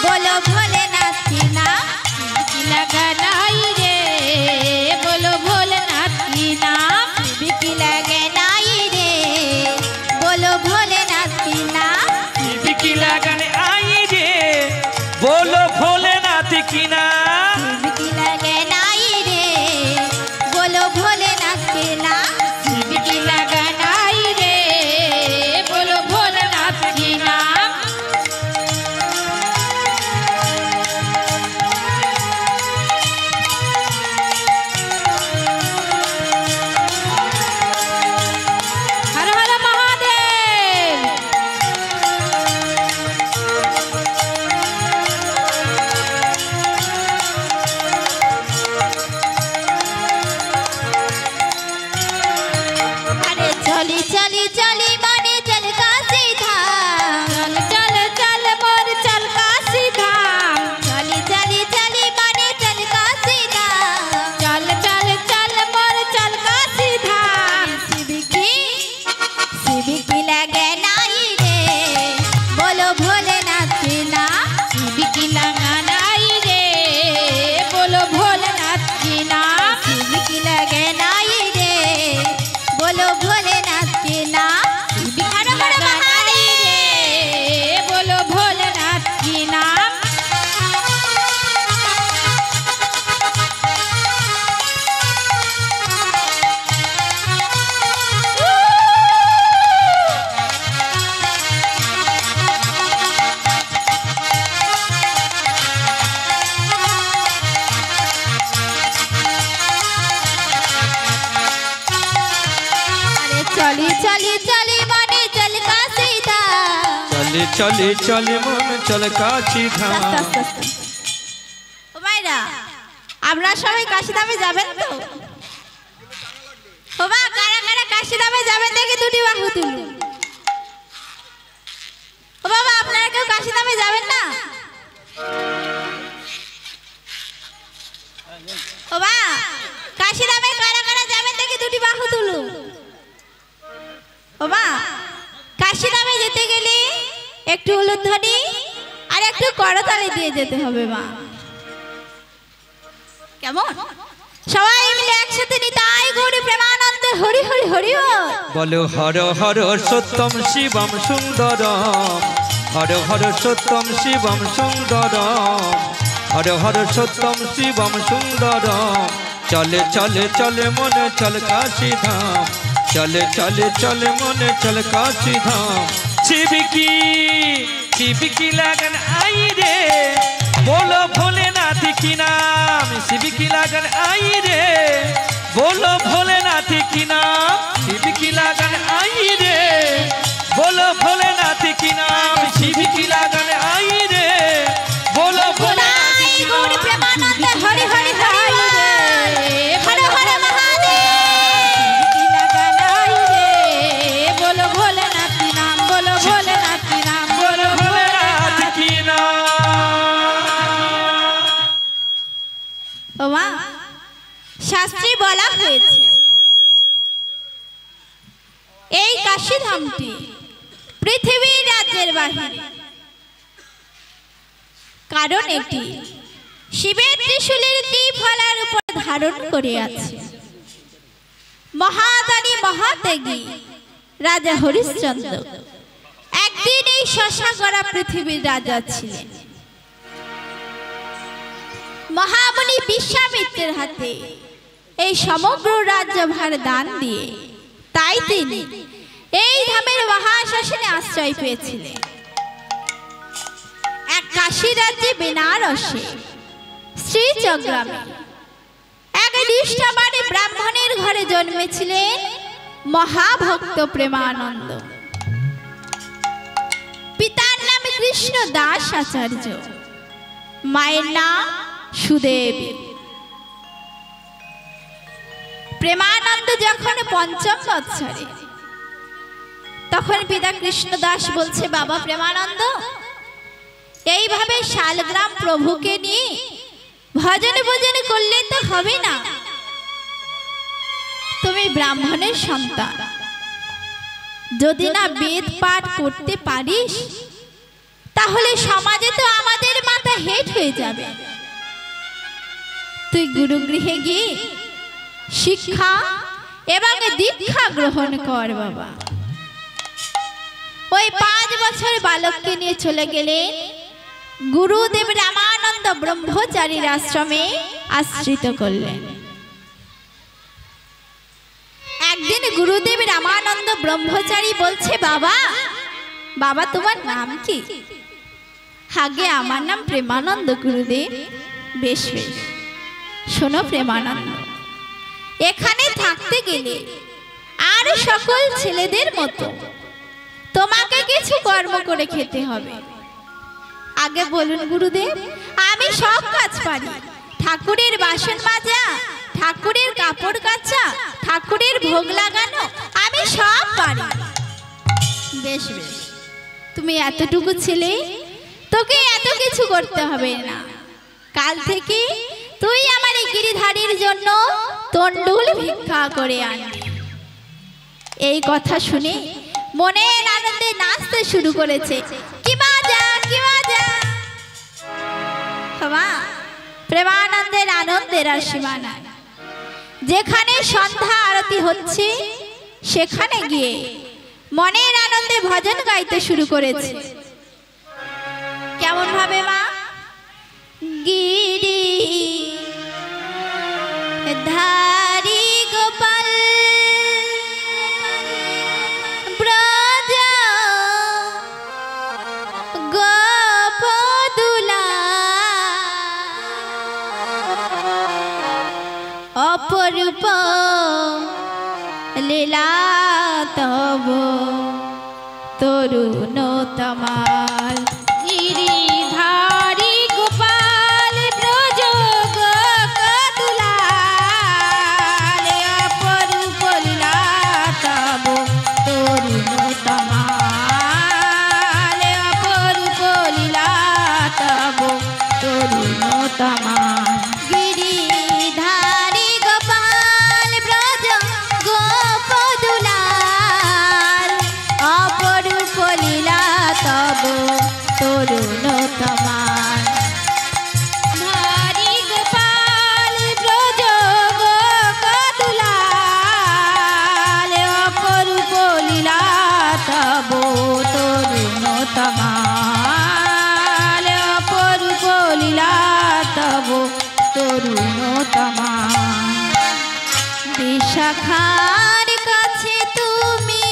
बोलो भोलेनाथ की ना। शिव की लगे नाई रे, बोलो भोलेनाथ की ना। शिव की लगे नाई रे, बोलो भोलेनाथ की ना। शिव की लगन आई रे, बोलो भोलेनाथ की ना। शिव की लगे नाई रे, बोलो भोलेनाथ की ना। शिव की लगन आई रे, बोलो भोलेनाथ की ना। हर हर महादेव। अरे चली चली चली माने चल का सीधा, चल चल चल मोर चल काशी धाम। चली चली चली माने चल का सीधा। चल चल चल मोर चल काशी धाम। शिव की लगे नाई रे, बोलो भोलेनाथ की ना। शिव की लगन आई रे, बोलो भोलेनाथ की ना। शिव की लगे नाई रे, बोलो भोलेनाथ की ना। शिव हर की हर लगन आई महादेव। रे, बोलो भोलेनाथ की ना। अरे चली चली चली माने चल का सीधा। चले चले चले मन चल काशी धाम। ও মাইরা, আপনারা সবাই কাশীধামে যাবেন তো? ও মা, কারা কারা কাশীধামে যাবেন দেখে দুটি বাহু তুলুন। ও বাবা, আপনারা কেউ কাশীধামে যাবেন না? ও মা, কাশীধামে কারা কারা যাবেন দেখে দুটি বাহু তুলুন। ও মা, কাশীধামে যেতে গেলে একটু উলুধ্বনি আর একটু করতালি দিয়ে যেতে হবে মা। কেমন? সবাই মিলে একসাথে নিতাই গৌরী প্রেমানন্দে হরি হরি হরি বল। बोलो हर हर सत्यम शिवम सुंदरम। हर हर सत्यम शिवम सुंदरम। हर हर सत्यम शिवम सुंदरम। चले चले चले मन चल काशी धाम। चले चले चले मन चल काशी धाम। शिव की लगन आई रे, बोलो भोलेनाथ की नाम। शिव की लगन आई रे, बोलो भोलेनाथ की नाम। शिव की लगन आई रे, बोलो भोलेनाथ की नाम। शिव की लगन आई रे, बोलो भोलेनाथ নিতাই की গৌরী नाम। প্রেমানন্দে হরি হরি হরি বল। হর হর মহাদেব। शिव की लगन आई रे, बोलो भोलेनाथ की नाम। बोलो भोलेनाथ की नाम। बोलो भोलेनाथ की नाम। ও মা, শাস্ত্রে বলা হয়েছে এই কাশীধামটি পৃথিবীর রাজ্যের বাহিরে, কারণ এটি শিবের ত্রিশূলের ত্রিফলার উপর ধারণ করে আছে। মহাদানী মহাত্যাগী রাজা হরিশ্চন্দ্র একদিন এই শশাগড়া পৃথিবীর রাজা ছিলেন। মহামুনি বিশ্বামিত্রের হাতে এই সমগ্র রাজ্যভার দান দিয়ে তাই তিনি এই ধামের মহাশাসনে আশ্রয় পেয়েছিলেন। এক কাশী রাজ্যে বেনারসে শ্রীচগ্রামে এক নিষ্ঠাবান ব্রাহ্মণের ঘরে জন্মেছিলেন মহাভক্ত প্রেমানন্দ। পিতার নাম কৃষ্ণ দাস আচার্য, মায়ের নাম সুদেবী। প্রেমানন্দ যখন পঞ্চম বৎসরে, তখন পিতা কৃষ্ণ দাস বলছে, বাবা প্রেমানন্দ, এইভাবে শালগ্রাম প্রভুকে নিয়ে ভজন ভজন করলে তো হবে না। তুমি ব্রাহ্মণের সন্তান, যদি না বেদ পাঠ করতে পারিস তাহলে সমাজে তো আমাদের মাথা হেট হয়ে যাবে। তুই গুরুগৃহে গিয়ে শিক্ষা এবং দীক্ষা গ্রহণ কর বাবা। ওই 5 বছর বালককে নিয়ে চলে গেলেন গুরুদেব রামানন্দ ব্রহ্মচারীর আশ্রমে আশ্রিত করলেন। একদিন গুরুদেব রামানন্দ ব্রহ্মচারী বলছে, বাবা বাবা তোমার নাম কি? আগে আমার নাম প্রেমানন্দ গুরুদেব। বেশ বেশ, শোনো প্রেমানন্দ, এখানে থাকতে গেলে আর সকল ছেলেদের মতো তোমাকে কিছু কর্ম করে খেতে হবে। আগে বলুন গুরুদেব। আমি সব কাজ পারি, ঠাকুরের বাসন মাজা, ঠাকুরের কাপড় কাচা, ঠাকুরের ভোগ লাগানো, আমি সব পারি। বেশ বেশ, তুমি এতটুকু ছেলে, তোকে এত কিছু করতে হবে না। কাল থেকে তুই আমার এই গিরিধারীর জন্য তন্ডুল ভিক্ষা করে আনবি। এই কথা শুনে মনের আনন্দে নাচতে শুরু করেছে। কি মজা, কি মজা! প্রেমানন্দের আনন্দের আর সীমা নাই। যেখানে সন্ধ্যা আরতি হচ্ছে সেখানে গিয়ে মনের আনন্দে ভজন গাইতে শুরু করেছে। কেমন ভাবে মা? গিরি ধারি গোপাল ব্রজ গোপদুলা অপরূপ লীলা তব তরুণ তমাল। গিরিধারী গোপাল ব্রজ গোকুলাল অপরূপ লীলা তব তরুণ তমাল অপরূপ লীলা তব তরুণ তমাল। গিরিধারী গোপাল ব্রজ গোপদুলাল অপরূপ লীলা তব তরুণ তমাল। ধারী গোপাল ব্রজ গোকুলাল অপরূপ লীলা তব তরুণ তমাল অপরূপ লীলা তব তরুণ তমাল। বিশাখার কাছে তুমি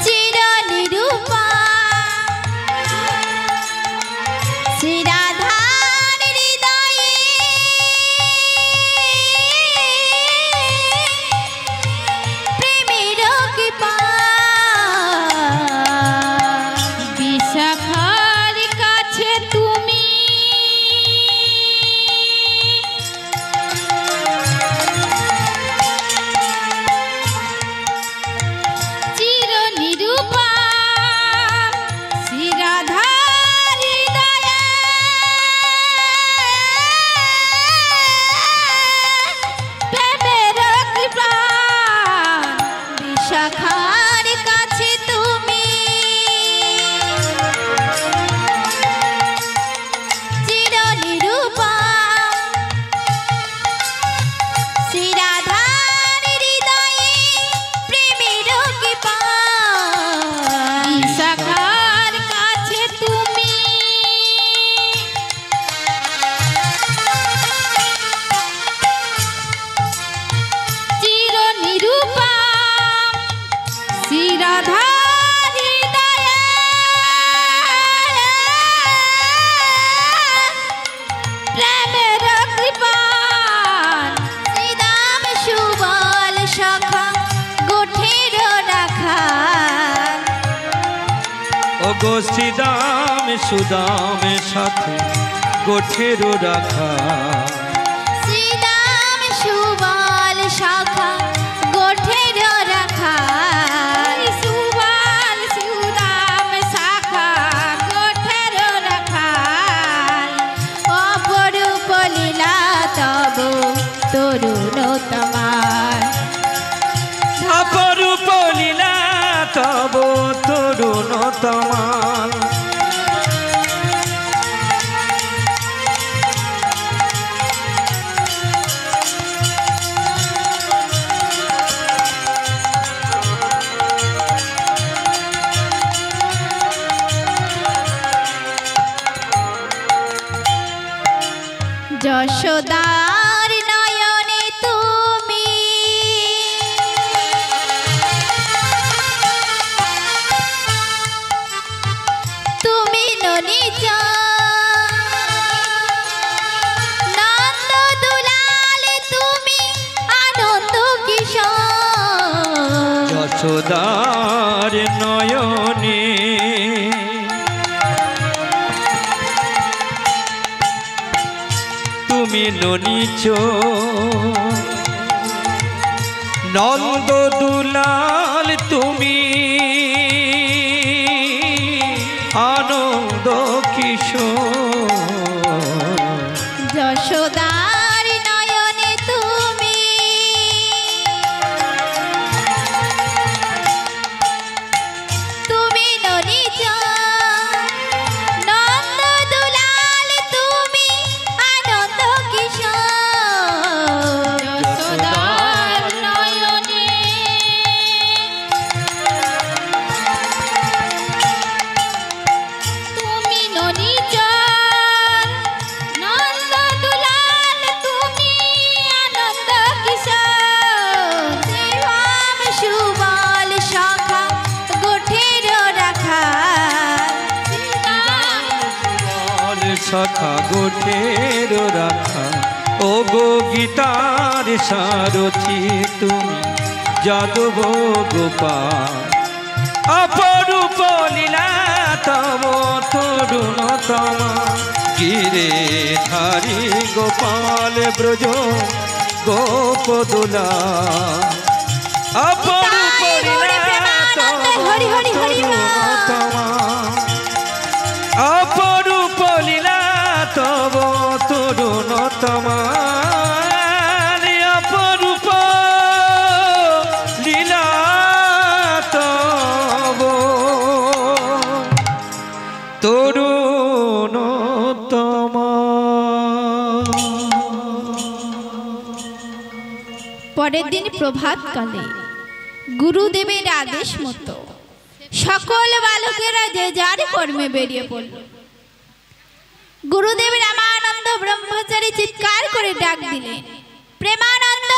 চিরনিরূপা, শ্রীরাধার হৃদয়ে প্রেমের কৃপা। বিশাখার কাছে তুমি ওগো শ্রীদাম সুদামের সাথে গোঠেরও রাখা শ্রীদাম সুবল শাখা গোঠের রাখা সুবল সুদাম শাখা গোঠের রাখা অপরূপ লীলা তব তরুণ তোমার অপরূপ লীলা তব তরুণ তোমার যশোদার নয়নে তুমি তুমি ননিজ নন্দ দুলাল তুমি আনন্দ কিশোর যশোদার নয়নে তুমি ননিচ নন্দ দুলাল তুমি আনন্দ কিশোর যশোদার নয়নে তুমি তুমি ননিজ নন্দ দুলাল তুমি আনন্দ কিশোর যশোদার নয়নে তুমি ননিজ নন্দ দুলাল তুমি আনন্দ কিশোর শিবম সুবল শাখা গোঠের রাখা বল সখা গোঠের রাখা ও গো গীতার সারথি তুমি যাদব গোপাল অপরূপ লীলা তব তরুণ তমা গিরে ধারি গোপাল ব্রজ গোপদুলা অপরূপ তাই গৌরে লীলা তব প্রেমানন্দে হরি হরি হরি তরুণ বল। তমা অপরূপ লীলা তব তরুণ তোমার অপরূপ লীলা তব তরুণ তোমার। পরের দিন প্রভাতকালে গুরুদেবের আদেশ মতো সকল বালকেরা যে যার কর্মে বেরিয়ে পড়ল। গুরুদেব রামানন্দ ব্রহ্মচারী চিৎকার করে ডাক দিলেন, প্রেমানন্দ,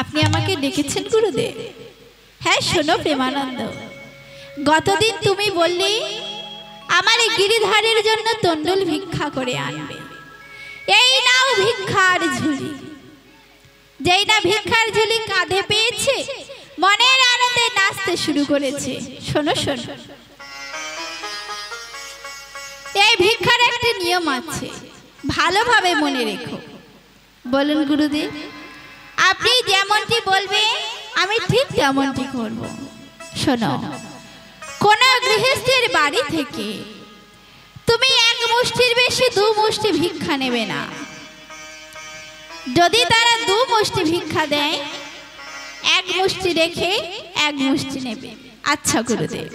আপনি আমাকে ডেকেছেন গুরুদেব? হ্যাঁ, শোনো প্রেমানন্দ, গতদিন তুমি বললে আমার এই গিরিধারের জন্য তন্ডুল ভিক্ষা করে আনবে। এই নাও ভিক্ষার ঝুলি। যেই না ভিক্ষার ঝুলি কাঁধে পেয়েছে, মনের আনন্দে নাচতে শুরু করেছে। শোনো শোনো, এই ভিক্ষার একটা নিয়ম আছে, ভালোভাবে মনে রেখো। বলুন গুরুদেব। আপনি যেমনটি বলবে আমি ঠিক তেমনটি করব। শোনো, কোন গৃহস্থের বাড়ি থেকে তুমি এক মুষ্টির বেশি দু মুষ্টি ভিক্ষা নেবে না। যদি তারা দু মুষ্টি ভিক্ষা দেয়, এক মুষ্টি রেখে এক মুষ্টি নেবে। আচ্ছা গুরুদেব।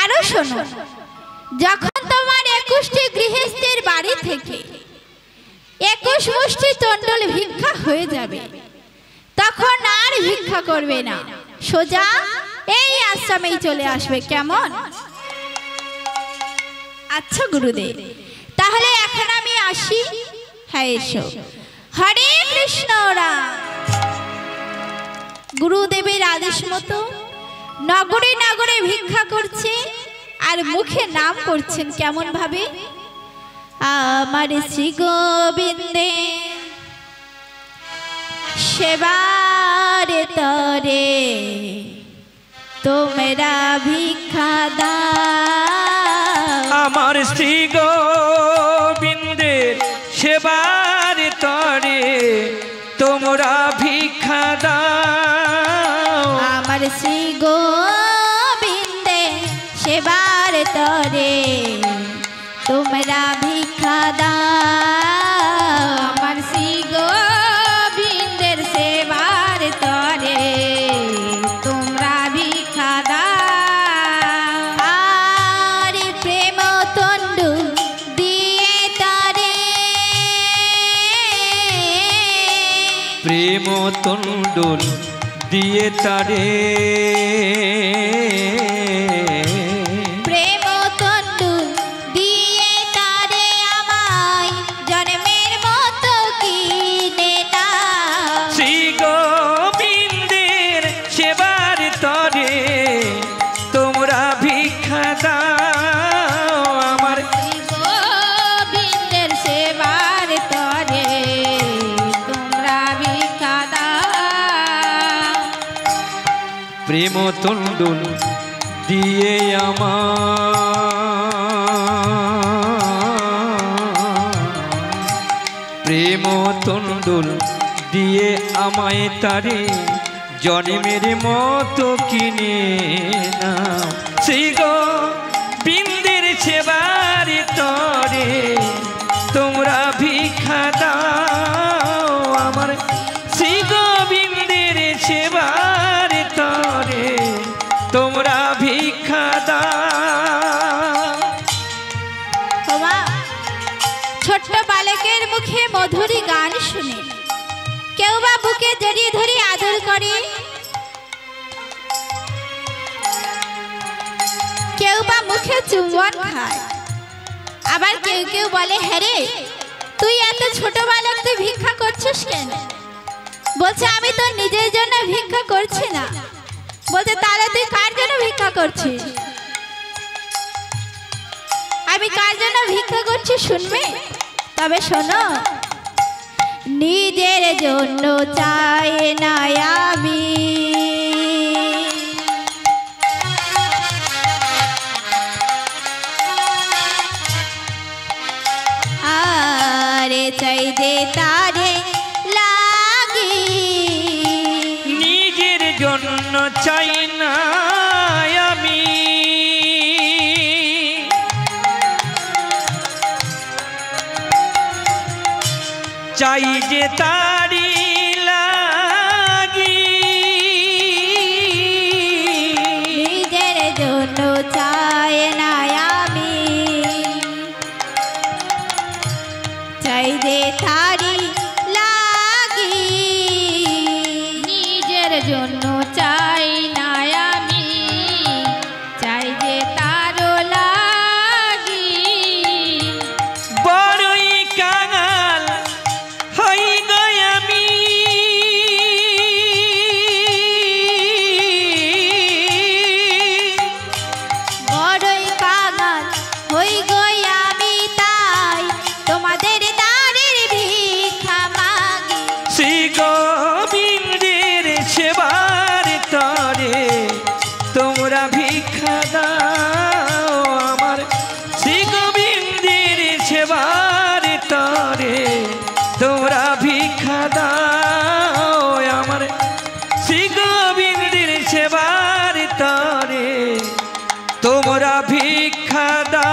আরো শোনো, যখন তোমার 21টি গৃহস্থের বাড়ি থেকে 21 মুষ্টি তন্ডুল ভিক্ষা হয়ে যাবে, তখন আর ভিক্ষা করবে না, সোজা এই আশ্রমেই চলে আসবে। কেমন? আচ্ছা গুরুদেব, তাহলে এখন আমি আসি। হ্যাঁ, এসো। হরে কৃষ্ণ রাম। গুরুদেবের আদেশ মতো নগরে নগরে ভিক্ষা করছে আর মুখে নাম করছেন। কেমন ভাবে? আমার শ্রী গোবিন্দে সেবার তরে তোমরা ভিক্ষা দাও। আমার শ্রী গোবিন্দের সেবার তরে তোমরা ভিক্ষা দাও। আমার শ্রী গোবিন্দে সেবার তরে তোমরা ভিক্ষা দাও। আমার শ্রী গোবিন্দের সেবার তরে তোমরা ভিক্ষা দাও। আর প্রেম তন্ডু দিয়ে তারে প্রেম তণ্ডুল দিয়ে তারে প্রেম তন্ডু দিয়ে তারে আমায় জন্মের মতো কিনে নাও। শ্রী গোবিন্দের সেবার তরে তোমরা ভিক্ষা দাও। আমার শ্রী গোবিন্দের সেবার তরে তোমরা ভিক্ষা দাও। প্রেম তণ্ডুল দিয়ে প্রেম তণ্ডুল দিয়ে আমায় তারে জন্মের মতো কিনে নাও। শ্রী গোবিন্দের সেবার তরে তোমরা ভিক্ষা দাও। আমার শ্রী গোবিন্দের সেবার তরে তোমরা ভিক্ষা দাও। ওমা, ছোট্ট বালকের মুখে মধুরী গান শুনে কেউ বা বুকে জড়িয়ে ধরে আদর করে, কেউ বা মুখে চুম্বন খায়, আবার কেউ কেউ বলে হ্যাঁ রে তুই এত ছোট বালক তুই ভিক্ষা করছিস কেন? বলছে আমি তো নিজের জন্য ভিক্ষা করছি না। বলছে তাহলে তুই কার জন্য ভিক্ষা করছিস? আমি কার জন্য ভিক্ষা করছি শুনবে? তবে শোনো, নিজের জন্য চাই না আমি, আরে চাই যে তারে লাগি। নিজের জন্য চাই না আমি, চাই যে তারি লাগি। নিজের জন্য চাই না আমি, চাই যে তারি লাগি। নিজের জন্য চাই না আমি, চাই যে তারও লাগি। বড়ই কাঙাল হই গো আমি, বড়ই কাঙাল হই গো আমি, তাই তোমাদের দ্বারের ভিক্ষা মাগি। শ্রী গোবিন্দের সেবার তরে তোমরা ভিক্ষা দাও। আমার শ্রী গোবিন্দের সেবার তরে তোমরা ভিক্ষা দাও। আমার শ্রী গোবিন্দের সেবার তরে তোমরা ভিক্ষা দাও।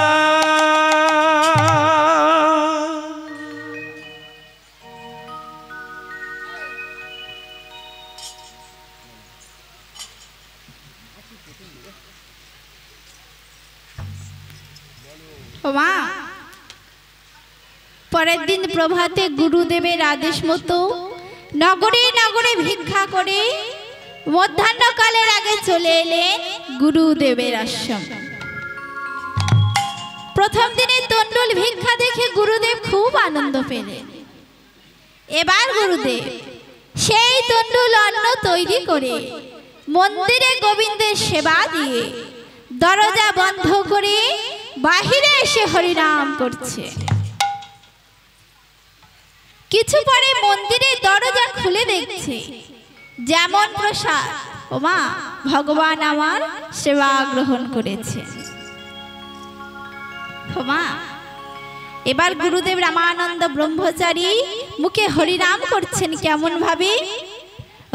ওমা, পরের দিন প্রভাতে গুরুদেবের আদেশ মতো নগরে নগরে ভিক্ষা করে মধ্যাহ্নকালের আগে চলে এলেন গুরুদেবের আশ্রম। প্রথম দিনে তন্ডুল ভিক্ষা দেখে গুরুদেব খুব আনন্দ পেলেন। এবার গুরুদেব সেই তন্ডুল অন্ন তৈরি করে মন্দিরে গোবিন্দের সেবা দিয়ে দরজা বন্ধ করে বাহিরে এসে হরিনাম করছে। কিছু পরে মন্দিরের দরজা খুলে দেখছে যেমন প্রসাদ, ওমা ভগবান আমার সেবা গ্রহণ করেছে। মা, এবার গুরুদেব রামানন্দ ব্রহ্মচারী মুখে হরিনাম করছেন কেমন ভাবে?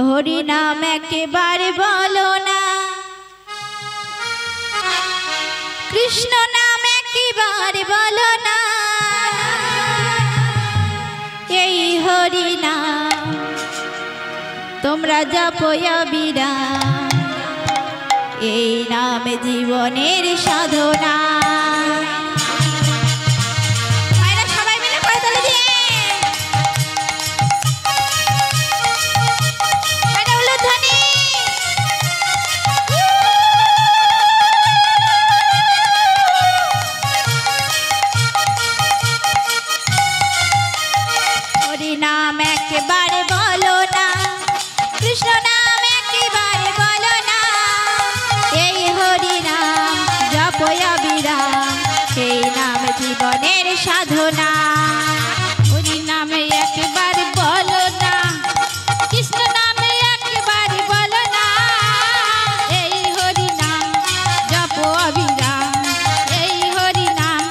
হরিনাম একেবারে বলো না, কৃষ্ণ নাম একেবারে বলো না, এই হরিনাম তোমরা জপো অবিরাম, এই নাম জীবনের সাধনা। সবাই মিলে করে তোলে দিয়ে হরিনাম একেবারে বলো না, কৃষ্ণ নাম একেবারে বলো না, এই হরিনাম জপো অবিরাম, এই নাম জীবনের সাধনা। হরিনাম একেবারে বলো না, কৃষ্ণ নাম একেবারে বলো না, এই হরিনাম জপো অবিরাম, এই হরিনাম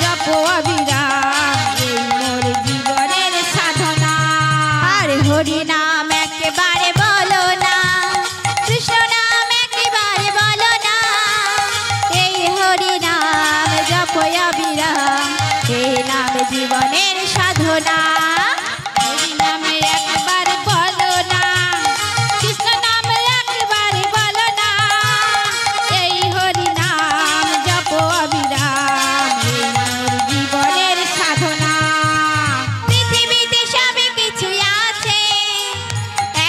জপো অবিরাম, এই মোর জীবনের সাধনা। আর হরিনাম একেবারে বলো না, কৃষ্ণ নাম একেবারে বলো না, এই হরিনাম জপো অবিরাম, এই নাম জীবনের সাধনা। হরিনাম একবারে বলো না, কৃষ্ণ নাম একবারে বলো না, এই হরিনাম জপো অবিরাম, এই মোর জীবনের সাধনা। পৃথিবীতে সব কিছু আছে,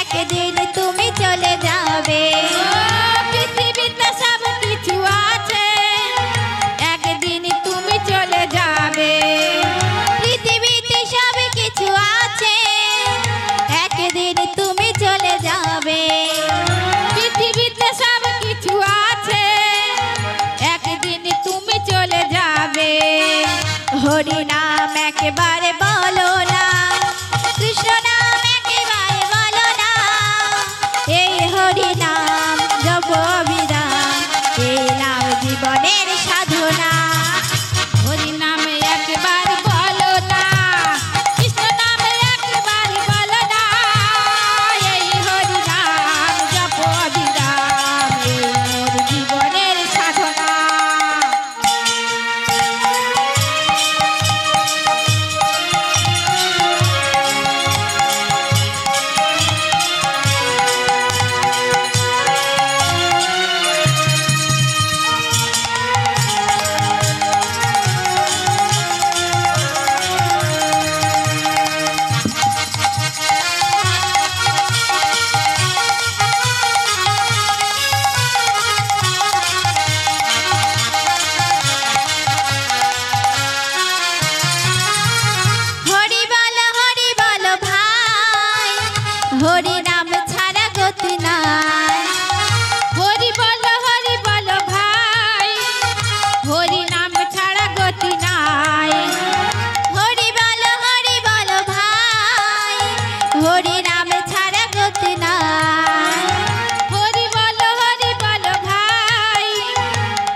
একদিন তুমি চলে যাবে। পৃথিবীতে সব কিছু আছে, একদিন তুমি চলে যাবে। পৃথিবীতে সব কিছু আছে, একদিন তুমি চলে যাবে। পৃথিবীতে সব কিছু আছে, একদিন তুমি চলে যাবে। হরিনাম একেবারে বলো না, কৃষ্ণ নাম একেবারে বলো না, এই হরিনাম জপো অবিরাম, এই নাম জীবনের সাধনা। হরিনাম একবার বলো না, কৃষ্ণ নাম একবার বলো না, এই হরিনাম জপো অবিরাম, এই মোর জীবনের সাধনা। হরি বলো ভাই, হরিনাম ছাড়া গতি নাই। হরি বলো ভাই, হরি নাম ছাড়া গতি নাই। হরি বলো ভাই, হরিনাম ছাড়া গতি নাই। হরি বলো ভাই,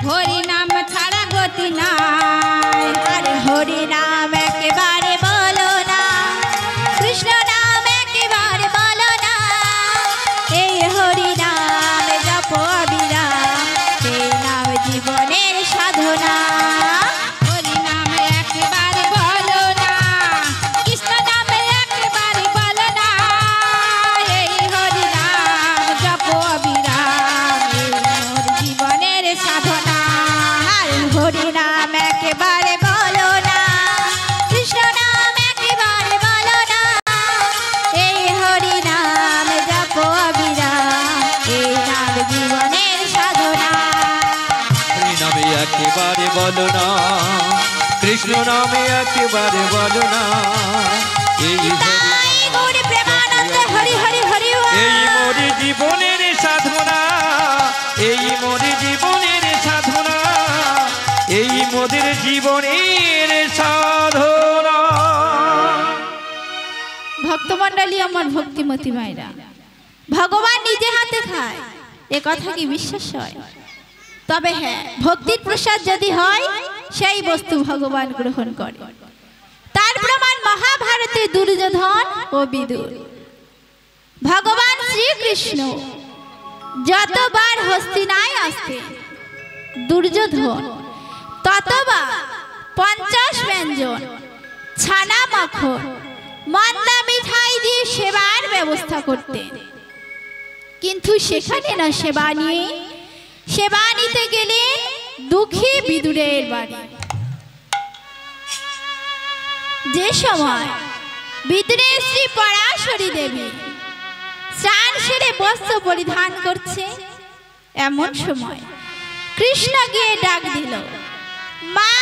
হরি নাম ছাড়া গতি নাই। আর হরিনাম একেবারে বলো না, কৃষ্ণ নাম একেবারে বলো না, এই হরিনাম জপো অবিরাম, এই নাম জীবনের সাধনা। হরি নাম একবারে বলো না, কৃষ্ণ নাম একবারে বলো না, এই হরি নাম জপো অবিরাম, এই মোর জীবনের সাধনা। আর হরিনাম একেবারে বলো না, কৃষ্ণ নাম একেবারে বলো না, এই হরিনাম জপো অবিরাম, এই নাম জীবনের সাধনা। হরিনামে একেবারে বলো না, কৃষ্ণ নামে একেবারে বলো না, এই তাই গৌর প্রেমানন্দ হরি হরি হরি বল। এই মোর জীবনের সাধনা, এই মোর জীবনের সাধনা, এই মোদের জীবনের সাধনা। ভক্তমণ্ডলী আমার ভক্তিমতী মায়েরা, ভগবান নিজে হাতে খায়, এ কথা কি বিশ্বাস হয়? তবে হ্যাঁ, ভক্তির প্রসাদ যদি হয় সেই বস্তু ভগবান গ্রহণ করে। তার প্রমাণ মহাভারতে দুর্যোধন ও বিদুর। ভগবান শ্রীকৃষ্ণ যতবার হস্তিনায় আসতেন, দুর্যোধন ততবার 50 ব্যঞ্জন, ছানা মাখন, মন্দা মিঠাই দিয়ে সেবার ব্যবস্থা করতেন। কিন্তু সেখানে না সেবা নিয়ে, সেবা নিতে গেলে দুঃখী বিদুরের বাড়ি। যে সময় বিদুরের শ্রী পরাশরী দেবী স্নান সেরে বস্ত্র পরিধান করছে, এমন সময় কৃষ্ণ গিয়ে ডাক দিল, মা।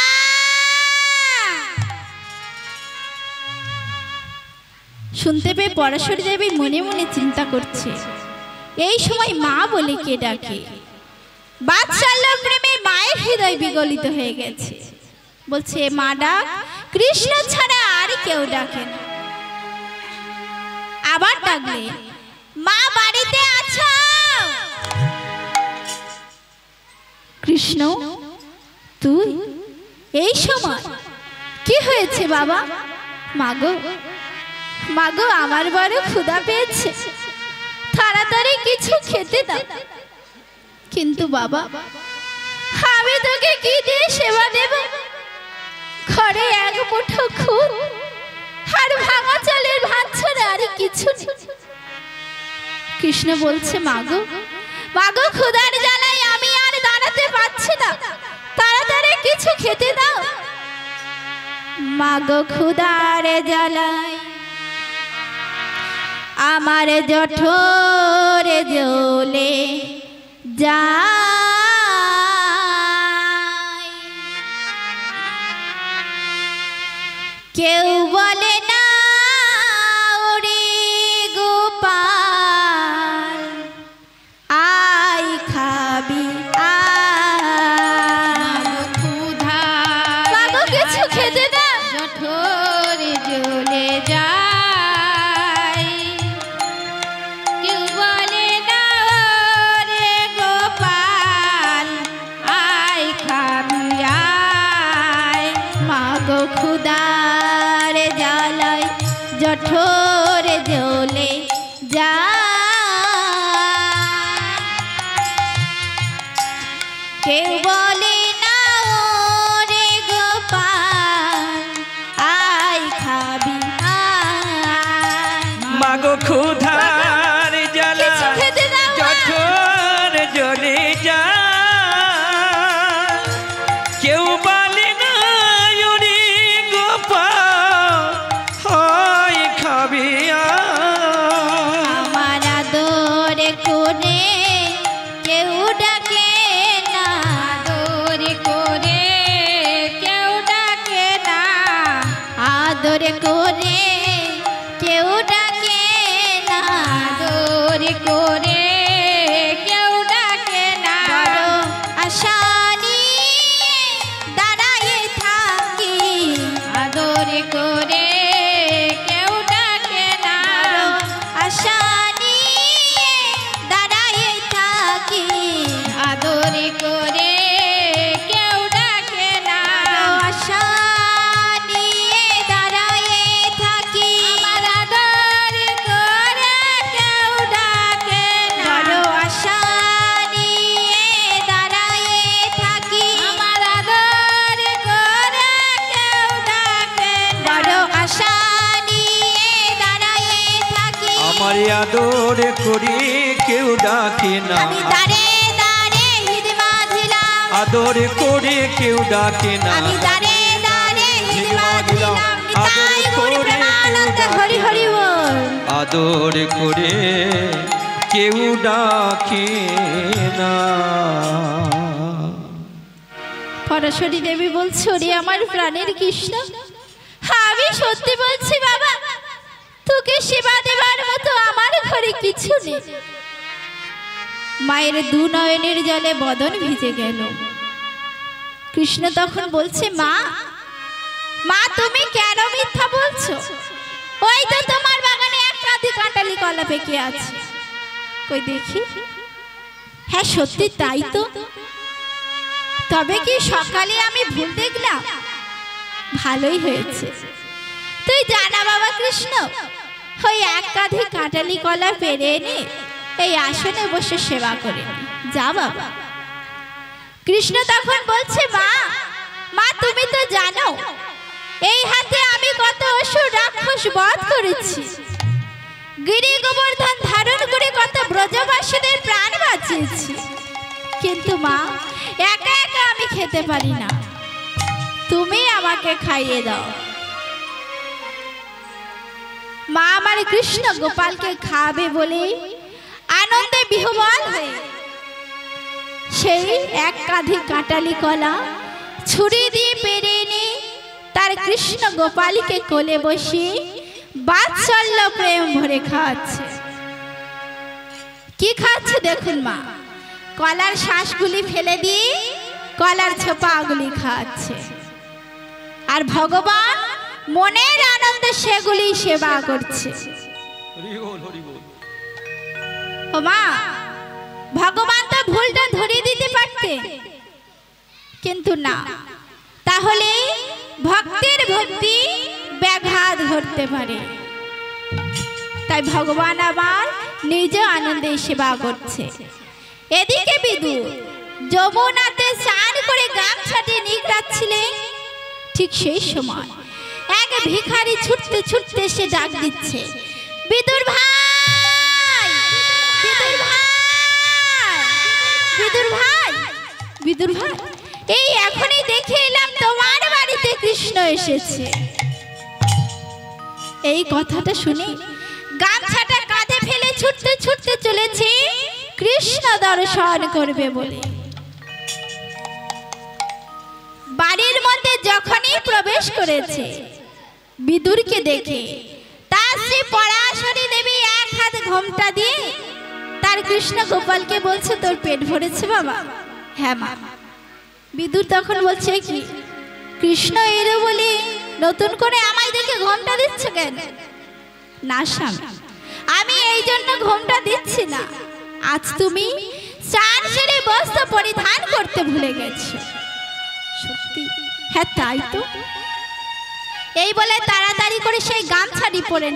শুনতে পেয়ে পরাশরী দেবী মনে মনে চিন্তা করছে, এই সময় মা বলে কে ডাকে? বাৎসল্য প্রেমে মায়ের হৃদয় বিগলিত হয়ে গেছে। বলছে, মা ডাক, কৃষ্ণ ছাড়া আর কেউ ডাকে না। আবার ডাকলে, মা বাড়িতে আছো? কৃষ্ণ, তুই এই সময়? কি হয়েছে বাবা? মাগো, মাগো, আমার বড় ক্ষুধা পেয়েছে, তাড়াতাড়ি কিছু খেতে দাও। কিন্তু বাবা, আমি তোকে কি দিয়ে সেবা দেব? ঘরে এক মুঠো খুদ আর ভাঙা চালের ভাত ছাড়া আর কিছু নেই। কৃষ্ণ বলছে, মাগো, মাগো, ক্ষুধার জ্বালায় আমি আর দাঁড়াতে পারছি না, তাড়াতাড়ি কিছু খেতে দাও। মাগো, ক্ষুধার জ্বালায় আমার জঠরে জ্বলে যায়, কেউ বলে না ওরে গোপাল, আয় খাবি ক্ষুধা, মাগো কিছু খেতে দাও। জঠরে জ্বলে যায়, কেউ বলে না রে গোপাল, আয় খাবি আয়। মাগো, ক্ষুধার জ্বালায় জঠরে জ্বলে যায়, কেউ বলে না ওরে গোপাল, আয় খাবি আয়। মাগো, ক্ষুধার জ্বালা কিছু খেতে দাও মা। জঠর জ্বলে যায়, কেউ বলে না ওরে গোপাল, হয় খাবি আয়। আমার আদর করে কেউ ডাকে না, আদর করে কেউ ডাকে না, আদর করে কেউ ডাকে না, আদর করে কেউ ডাকে না। বড় আশা নিয়ে দাঁড়ায়ে থাকি, আদর করে কেউ ডাকে না, বড় আশা নিয়ে দাঁড়ায়ে থাকি, আদর করে কেউ ডাকে না। বড় আশা নিয়ে দাঁড়ায়ে থাকি, আমার আদর করে কেউ ডাকে না, বড় আশা নিয়ে দাঁড়ায়ে থাকি, আমার আদর করে কেউ ডাকে না। বড় আশা নিয়ে দাঁড়ায়ে থাকি, আমার আদর করে কেউ ডাকে না, আমি দাঁড়ে দাঁড়ে হিদ বাঁধিলাম, আদর করে কেউ ডাকে না, আমি দাঁড়ে দাঁড়ে হিদ বাঁধিলাম, আদর নিতাই গৌর করে প্রেমানন্দে হরি হরি বল। আদর করে কেউ ডাকে না। পরাশরী দেবী বলছে, ওরে আমার প্রাণের কৃষ্ণ, আমি সত্যি বলছি বাবা, তোকে সেবা দেবার মতো আমার ঘরে কিছু নেই। মায়ের দু নয়নের জলে বদন ভিজে গেল। কৃষ্ণ তখন বলছে, মা, মা, তুমি কেন মিথ্যা বলছো? ওই তো তোমার বাগানে এক কাঁদি কাঁটালি কলা পেকে আছে, কই দেখি। হ্যাঁ সত্যি তাই তো। তবে কি সকালে আমি ভুল দেখলাম? ভালোই হয়েছে, তুই জানা বাবা কৃষ্ণ, ওই এক কাঁধে কাঁটালি কলা পেরে এনে এই আসনে বসে সেবা করে যা বাবা। কৃষ্ণ তখন বলছে, মা মা তুমি তো জানো এই হাতে আমি কত অসুর রাক্ষস বধ করেছি, গিরি গোবর্ধন ধারণ করে কত ব্রজবাসীদের প্রাণ বাঁচিয়েছি, কিন্তু মা একা একা আমি খেতে পারি না, তুমি আমাকে খাইয়ে দাও। মা আমার কৃষ্ণ গোপালকে খাবে বলে আনন্দে বিহ্বল হয়ে সেই এক কাঁধে কাঁটালি কলা ছুরি দিয়ে পেরে এনে তার কৃষ্ণ গোপালকে কোলে বসিয়ে বাৎসল্য প্রেম ভরে খাওয়াচ্ছে। কি খাচ্ছে দেখুন মা, কলার শ্বাসগুলি ফেলে দিয়ে কলার ছোপাগুলি খাচ্ছে, আর ভগবান মনের আনন্দে সেগুলি সেবা করছে। ও মা, ভগবান তো ভুলটা ধরিয়ে দিতে পারতেন, কিন্তু না, তাহলে ভক্তের ভক্তি ব্যাঘাত ঘটতে পারে। তাই ভগবান আবার নিজ আনন্দে সেবা করছে। এদিকে বিদুর যমুনাতে স্নান করে গামছাটি নিগড়াচ্ছিলেন, ঠিক সেই সময় এক ভিখারি ছুটতে ছুটতে সে ডাক দিচ্ছে, বিদুর ভাই, বিদুর ভাই, বিদুর ভাই, বিদুর ভাই, এই এখনই দেখে এলাম তোমার বাড়িতে কৃষ্ণ এসেছে। এই কথাটা শুনে গামছাটা কাঁধে ফেলে ছুটতে ছুটতে চলেছে কৃষ্ণ দর্শন করবে বলে। বাড়ির মধ্যে যখনই প্রবেশ করেছে বিদুরকে দেখে তার শ্রী পরাশরী দেবী এক হাত ঘোমটা দিয়ে তার কৃষ্ণ গোপালকে বলছে, তোর পেট ভরেছে বাবা? হ্যাঁ মা। বিদুর তখন বলছে, কি কৃষ্ণ এলো বলে নতুন করে আমায় দেখে ঘোমটা দিচ্ছে কেন? না স্বামী, আমি এই জন্য ঘোমটা দিচ্ছি না, আজ তুমি স্নান সেরে বস্ত্র পরিধান করতে ভুলে গেছো। সত্যি? হ্যাঁ তাই তো। এই বলে তাড়াতাড়ি করে সেই গামছাটি পরে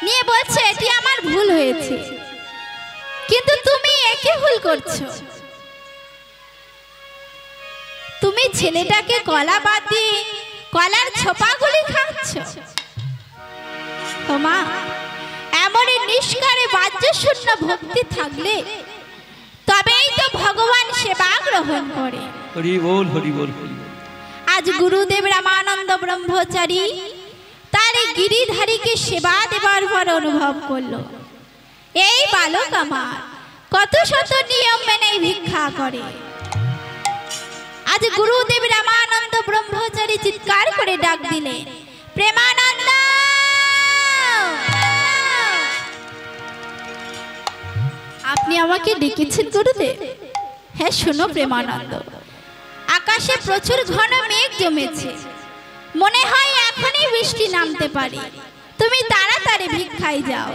নিয়ে বলছে, এটি আমার ভুল হয়েছে, কিন্তু তুমি একই ভুল করছো, তুমি ছেলেটাকে কলা বাদ দিয়ে কলার ছোপাগুলি খাচ্ছ। মা, এমনই নিষ্কারে বাহ্য শূন্য ভক্তি থাকলে তবেই তো ভগবান সেবা গ্রহণ করে। হরি বল, হরি বল। আজ গুরুদেব রামানন্দ ব্রহ্মচারী তার গিরিধারীকে সেবা দেবার পর অনুভব করলো, এই বালক আমার কত শত নিয়ম মেনে ভিক্ষা করে। আজ গুরুদেব রামানন্দ ব্রহ্মচারী চিৎকার করে ডাক দিলেন, প্রেমানন্দ, আপনি আমাকে ডেকেছেন গুরুদেব? হ্যাঁ শোনো প্রেমানন্দ, আকাশে প্রচুর ঘন মেঘ জমেছে, মনে হয় এখনই বৃষ্টি নামতে পারে, তুমি তাড়াতাড়ি ভিক্ষায় যাও।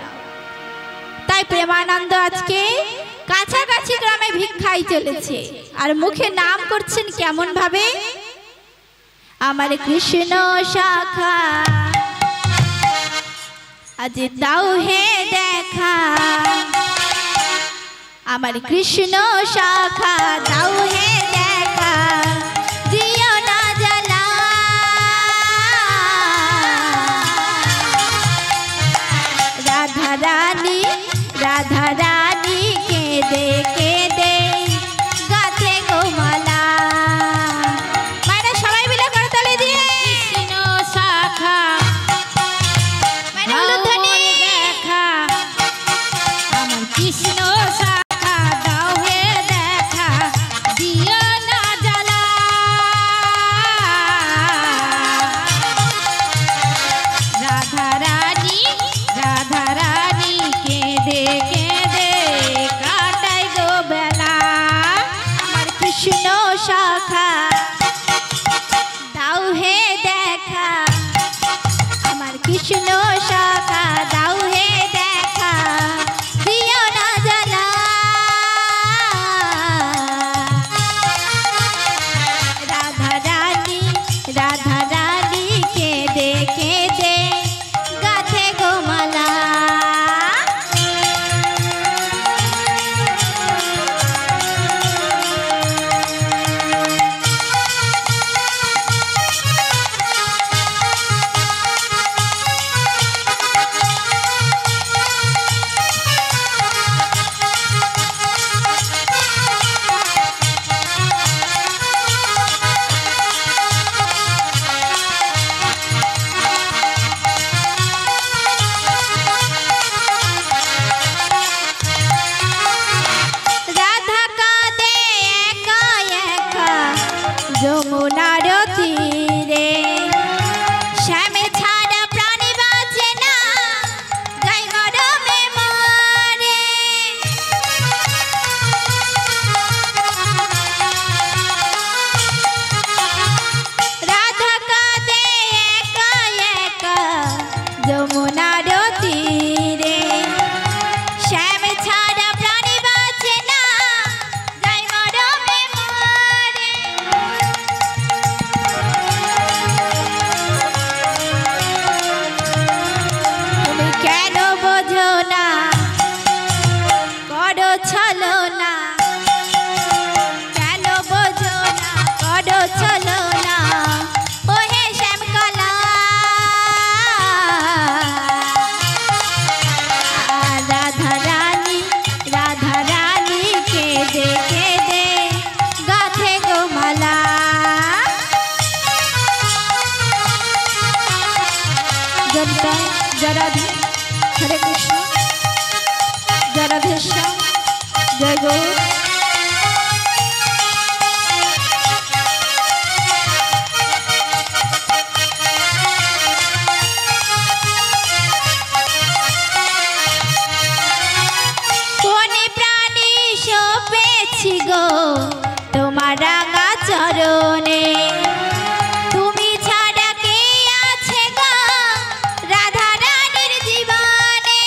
তাই প্রেমানন্দ আজকে কাছাকাছি গ্রামে ভিক্ষায় চলেছে, আর মুখে নাম করছেন কেমন ভাবে, আমার কৃষ্ণ শাখা আজ দাও হে দেখা, আমার কৃষ্ণ শাখা দাও হে দেখা, দিও না জ্বালা, রাধা রানী, রাধা রানী কেঁদে কেঁদে গাছে গোমালা। মায়েরা সবাই মিলে করে তালে দিয়ে কৃষ্ণ শাখা দেখা, আমার কৃষ্ণ শাখা দাও হে দেখা, দিও না জ্বালা, রাধা রানী, রাধা রানী কেঁদে কেঁদে কাটাই গো বেলা, আমার কৃষ্ণ শাখা দাও হে দেখা, আমার কৃষ্ণ শাখা দাও হে দেখা, দিও না জ্বালা। ছলো না, কেন বোঝো না করো ছলো না, ও হে শ্যামকলা। রাধা রানী, রাধা রানী কেঁদে কেঁদে গাথে গো মালা। জয় রাধে, হরে কৃষ্ণ, জয় রাধেশ্যাম, জয় গৌর। কোনে প্রাণী সপেছি গো তোমার রাঙা চরণে, তুমি ছাড়া কে আছে গো রাধা রানীর জীবনে।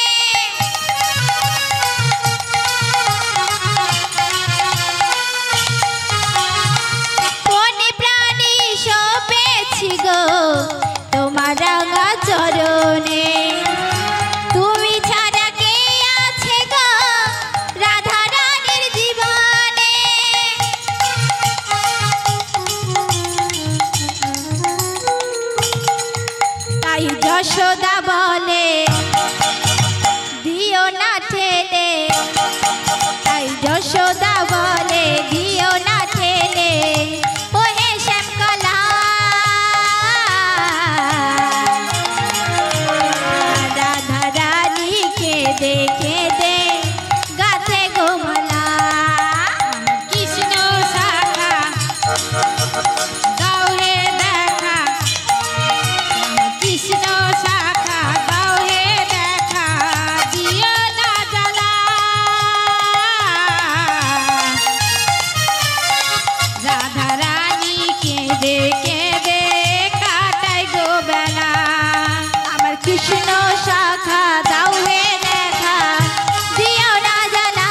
কোনে প্রাণী সপেছি গো তোমার রাঙা চরণে, তুমি ছাড়া কে আছে গো রাধা রানীর জীবনে। তাই যশোদা বলে দিও না ঠেলে, তাই যশোদা বলে দিও না ঠেলে, ও হে শ্যামকলা। রাধা রানী কেঁদে কেঁদে গাথে গো মালা। কৃষ্ণ শাখা দাও হে দেখা, কৃষ্ণ শাখা দাও হে দেখা, দিও না জ্বালা। রাধা রানী কেঁদে কেঁদে কাটায় গো বেলা। আমার কৃষ্ণ শাখা দাও হে দেখা, দিও না জ্বালা।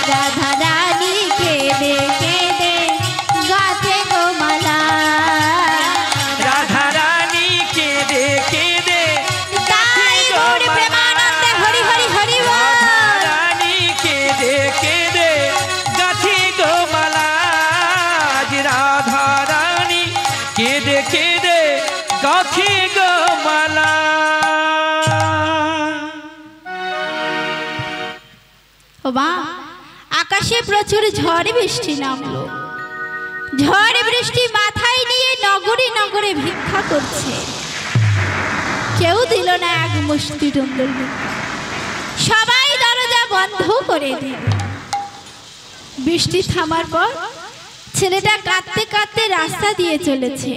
রাধা রানী কেঁদে কেঁদে গাথে গো মালা। রাধা রানী কেঁদে কেঁদে তাই গৌর প্রেমানন্দে হরি হরি হরি বল। রাধা রানী কেঁদে কেঁদে গাথে গো মালা। আজ রাধা রানী কেঁদে কেঁদে গাথে গো মালা। ও মা, আকাশে প্রচুর ঝড় বৃষ্টি নামলো। ঝড় বৃষ্টি মাথায় নিয়ে নগরে নগরে ভিক্ষা করছে। কেউ দিল না এক মুষ্টি টুমদুল ভিক্ষা, সবাই দরজা বন্ধ করে দিল। বৃষ্টি থামার পর ছেলেটা কাঁদতে কাঁদতে রাস্তা দিয়ে চলেছে।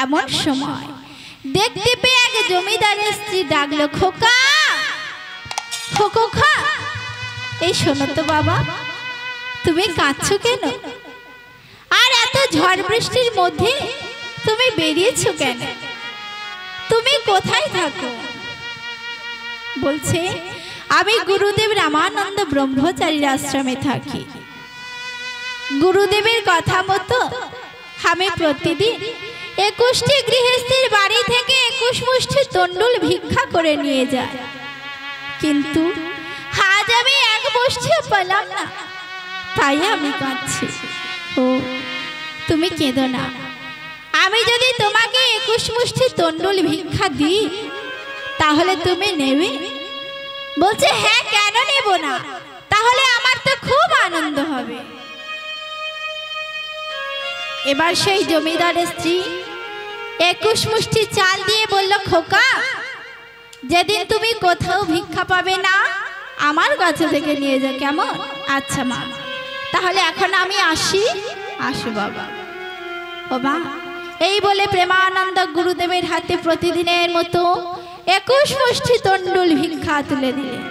এমন সময় দেখতে পেয়ে এক জমিদারের স্ত্রী ডাকলো, খোকা খোকা, এই শোনো তো বাবা, তুমি কাঁদছো কেন? আর এত ঝড় বৃষ্টির মধ্যে তুমি বেরিয়েছো কেন? তুমি কোথায় থাকো? বলছে, আমি গুরুদেব রামানন্দ ব্রহ্মচারীর আশ্রমে থাকি। গুরুদেবের কথা মতো আমি প্রতিদিন 21টি গৃহস্থের বাড়ি থেকে 21 মুষ্টি তন্ডুল ভিক্ষা করে নিয়ে যাই, কিন্তু আজ আমি এক মুষ্টিও পেলাম না, তাই আমি কাঁদছি। ও তুমি কেঁদো না, আমি যদি তোমাকে 21 মুষ্টি তন্ডুল ভিক্ষা দিই তাহলে তুমি নেবে? বলছে, হ্যাঁ, কেন নেব না, তাহলে আমার তো খুব আনন্দ হবে। এবার সেই জমিদারের স্ত্রী 21 মুষ্টি চাল দিয়ে বলল, খোকা, যেদিন তুমি কোথাও ভিক্ষা পাবে না আমার কাছে থেকে নিয়ে যা, কেমন? আচ্ছা মা, তাহলে এখন আমি আসি। আসো বাবা। ও মা, এই বলে প্রেমানন্দ গুরুদেবের হাতে প্রতিদিনের মতো 21 মুষ্টি তন্ডুল ভিক্ষা তুলে দিলেন।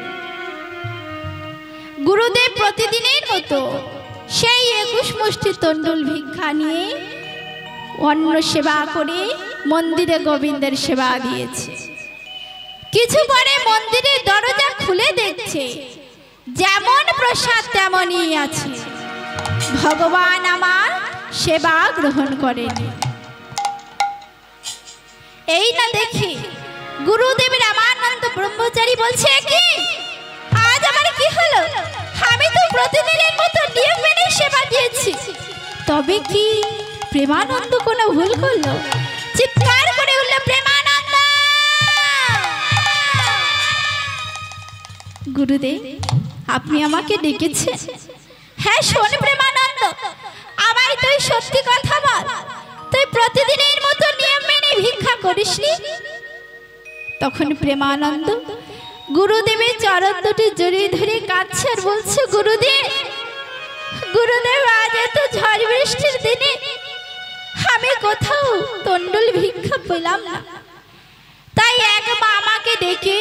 গুরুদেব প্রতিদিনের মতো সেই 21 মুষ্টি তন্ডুল ভিক্ষা নিয়ে অন্ন সেবা করে মন্দিরে গোবিন্দের সেবা দিয়েছে। কিছু পরে মন্দিরের দরজা খুলে দেখছে যেমন প্রসাদ তেমনই আছে, ভগবান আমার সেবা গ্রহণ করেনি। এই না দেখি গুরুদেব রামানন্দ ব্রহ্মচারী বলছে, কি তবে কি প্রেমানন্দ কোনো ভুল করলো? চিৎকার করে উঠল, প্রেমানন্দ! গুরুদেব, আপনি আমাকে ডেকেছেন? হ্যাঁ, শোন প্রেমানন্দ, আমায় তুই সত্যি কথা বল, তুই প্রতিদিনের মতো নিয়ম মেনে ভিক্ষা করিসনি? তখন প্রেমানন্দ গুরুদেবের চরণ দুটি জড়িয়ে ধরে কাঁদছে আর বলছে, গুরুদেব, গুরুদেব, আজ এত ঝড় বৃষ্টির দিনে আমি কোথাও তন্ডুল ভিক্ষা পেলাম না, তাই এক মা আমাকে ডেকে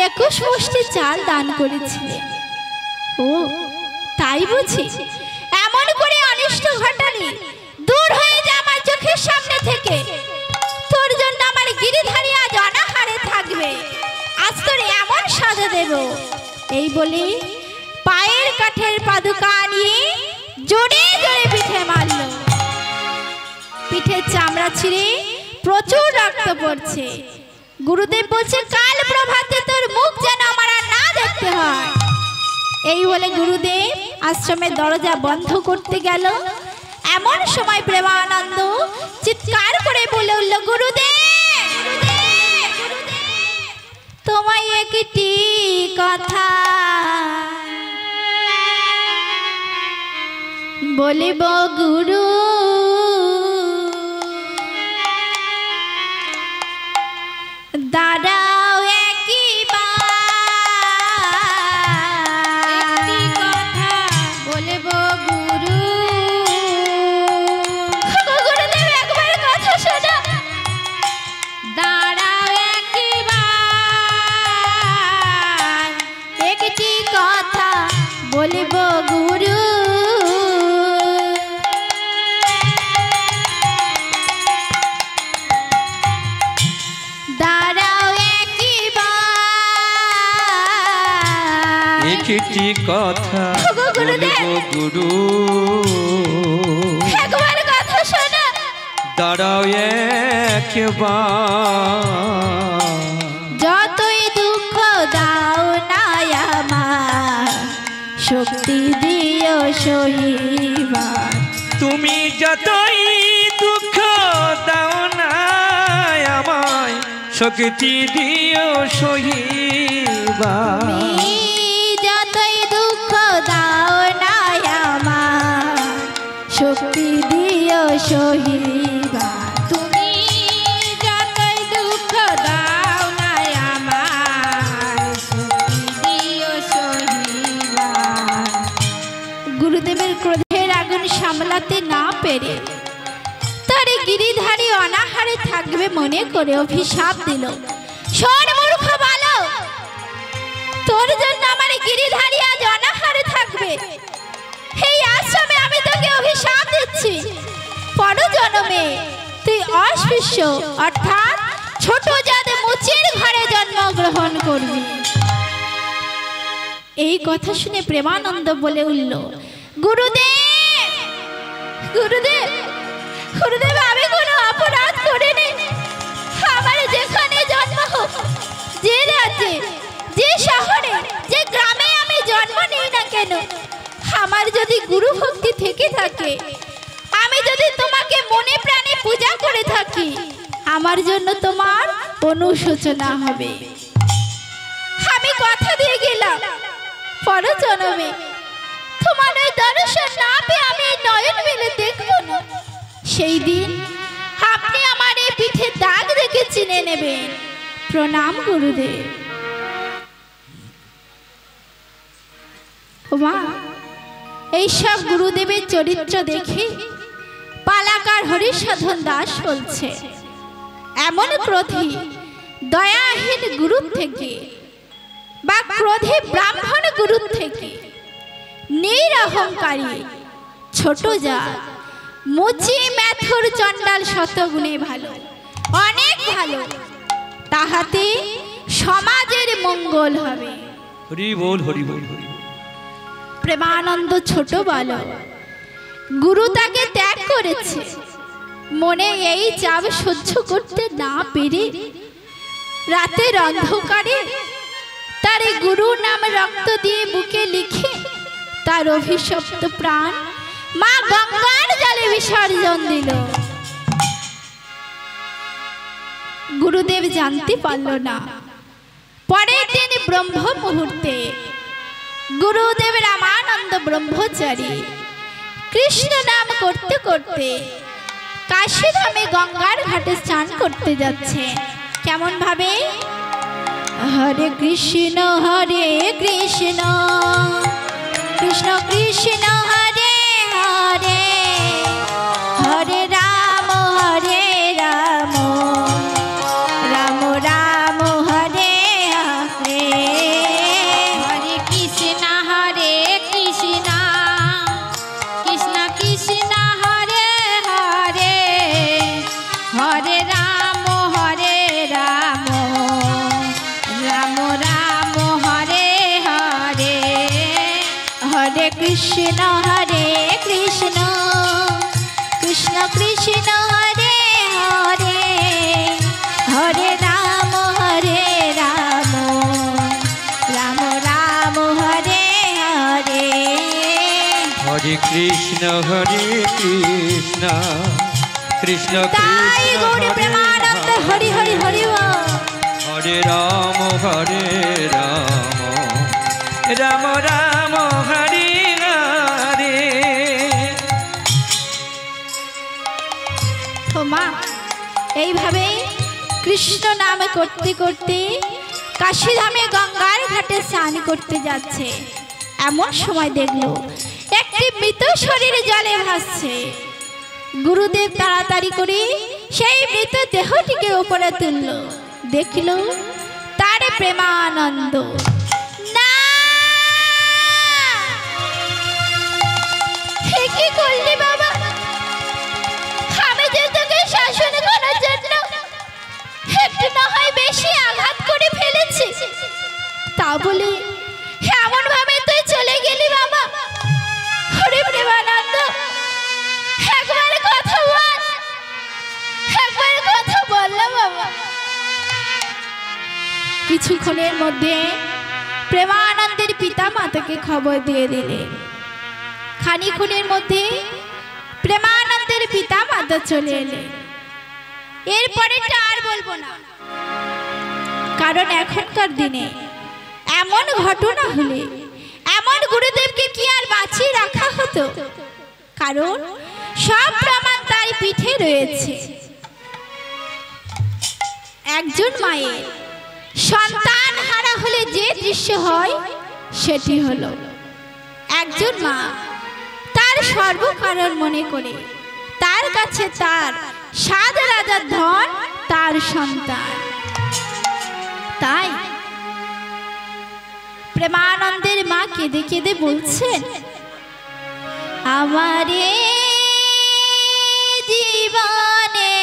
21 মুষ্টি চাল দান করেছিলেন। ও তাই বুঝি? এমন করে অনিষ্ট ঘটালি, দূর হয়ে যা আমার চোখের সামনে থেকে। তোর জন্য আমার গিরিধারী আজ অনাহারে থাকবে, আজ তোর এমন সাজা দেব। এই বলে পায়ের কাঠের পাদুকা নিয়ে জোরে জোরে পিঠে মারল। পিঠের চামড়া ছিঁড়ে প্রচুর রক্ত পড়ছে। গুরুদেব বলছে, কাল প্রভাতে তোর মুখ যেন আমার আর না দেখতে হয়। এই বলে গুরুদেব আশ্রমের দরজা বন্ধ করতে গেল। এমন সময় প্রেমানন্দ চিৎকার করে বলে উঠল, গুরুদেব, তোমায় একটি কথা বলিব গুরু। দাঁড়াও একটি কথা বলিব গুরু। গুরুদেব, একবার কথা শোনো। দাঁড়াও একটি কথা বলিব গুরু। একটি কথা বলিব গুরু, একবার কথা শোনো। দাঁড়াও একবার, যতই দুঃখ দাও না আমার, শক্তি দিও সহিবার। তুমি যতই দুঃখ দাও না আমায়, শক্তি দিও সহিবার। যতই দুঃখ দাও না আমার, শক্তি দিও সহিবার। তুমি যতই দুঃখ দাও না আমার, শক্তি দিও সহিবার। গুরুদেবের ক্রোধের আগুন সামলাতে না পেরে তার গিরিধারী অনাহারে থাকবে মনে করে অভিশাপ দিল। শোন মূর্খ বালক, তোর জন্য আমার গিরিধারী আজ অনাহারে থাকবে। এই আশ্রমে আমি তোকে অভিশাপ দিচ্ছি, পরজন্মে তুই অস্পৃশ্য অর্থাৎ ছোট জাত মুচির ঘরে জন্মগ্রহণ করবি। এই কথা শুনে প্রেমানন্দ বলে উঠল, গুরুদেব, গুরুদেব, গুরুদেব, আমি কোনো অপরাধ করিনি। আমার যেখানে জন্ম হোক, যে রাজ্যে, যে শহরে, যে গ্রামে আমি জন্ম নিই না কেন, আমার যদি গুরু ভক্তি থেকে থাকে, আমি যদি তোমাকে মনে প্রাণে পূজা করে থাকি, আমার জন্য তোমার অনুশোচনা হবে। আমি কথা দিয়ে গেলাম, পরজন্মে তোমার ওই দর্শন না পেয়ে আমি নয়ন মেলে দেখবো না। সেই দিন আপনি আমার এই পিঠে দাগ দেখে চিনে নেবেন। প্রণাম গুরুদেব। মা, এইসব গুরুদেবের চরিত্র দেখে পালাকার হরিসাধন দাস বলছে, এমন ক্রোধী দয়াহীন গুরু থেকে বা ক্রোধে ব্রাহ্মণ গুরু থেকে নিরহংকারী ছোট জাত মুচি ম্যাথুর চণ্ডাল শতগুণে ভালো, অনেক ভালো, তাহাতে সমাজের মঙ্গল হবে। হরি বল, হরি বল, হরি বল। প্রেমানন্দ ছোট বালক, গুরু তাকে ত্যাগ করেছে, মনে এই চাপ সহ্য করতে না পেরে রাতের অন্ধকারে তার গুরু নাম রক্ত দিয়ে বুকে লিখে তার অভিশপ্ত প্রাণ মা গঙ্গার জলে বিসর্জন দিল। গুরুদেব জানতে পারল না। পরের দিন ব্রহ্ম মুহূর্তে গুরুদেব রামানন্দ ব্রহ্মচারী কৃষ্ণ নাম করতে করতে কাশীধামে গঙ্গার ঘাটে স্নান করতে যাচ্ছে। কেমন ভাবে? হরে কৃষ্ণ কৃষ্ণ কৃষ্ণ হরে হরে, হরে রাম রাম রাম হরে হরে। হরে কৃষ্ণ কৃষ্ণ কৃষ্ণ হরে হরে, হরে রাম রাম রাম হরে হরে। হরে কৃষ্ণ কৃষ্ণ কৃষ্ণ হরে হরে, হরে রাম রাম রাম হরে হরে। হরে কৃষ্ণ কৃষ্ণ কৃষ্ণ তাই গৌর প্রেমানন্দ হরি হরি হরি বল। হরে রাম রাম রাম হরে হরে। তো মা এইভাবে কৃষ্ণ নাম করতে করতে কাশীধামে গঙ্গার ঘাটে স্নান করতে যাচ্ছে। এমন সময় দেখলো একটি মৃত শরীর জলে ভাসছে। গুরুদেব তাড়াতাড়ি করে সেই মৃত দেহটিকে উপরে তুলল। দেখল তার প্রেমানন্দ। না, কি করলি বাবা? আমি যে তোকে শাসন করার জন্য একটু না হয় বেশি আঘাত করে ফেলেছি, তা বলে এমন ভাবে তুই চলে গেলি বাবা? হরে প্রেমানন্দ, একবার কথা বল, একবার কথা বল না বাবা। কিছুক্ষণের মধ্যে প্রেমানন্দের পিতা মাতাকে খবর দিয়ে দিলেন। খানিক্ষণের মধ্যে প্রেমানন্দের পিতা মাতা চলে এলেন। এরপরেটা আর বলবো না, কারণ এখনকার দিনে এমন ঘটনা হলে এমন গুরুদেবকে কি আর বাঁচিয়ে রাখা হতো? কারণ সব প্রমাণ তার পিঠে রয়েছে। একজন মায়ের সন্তান হারা হলে যে দৃশ্য হয় সেটি হলো একজন মা তার সর্বকারণ মনে করে তার কাছে তার 7 রাজার ধন তার সন্তান। তাই প্রেমানন্দের মা কেঁদে কেঁদে বলছেন, আমারে জীবনে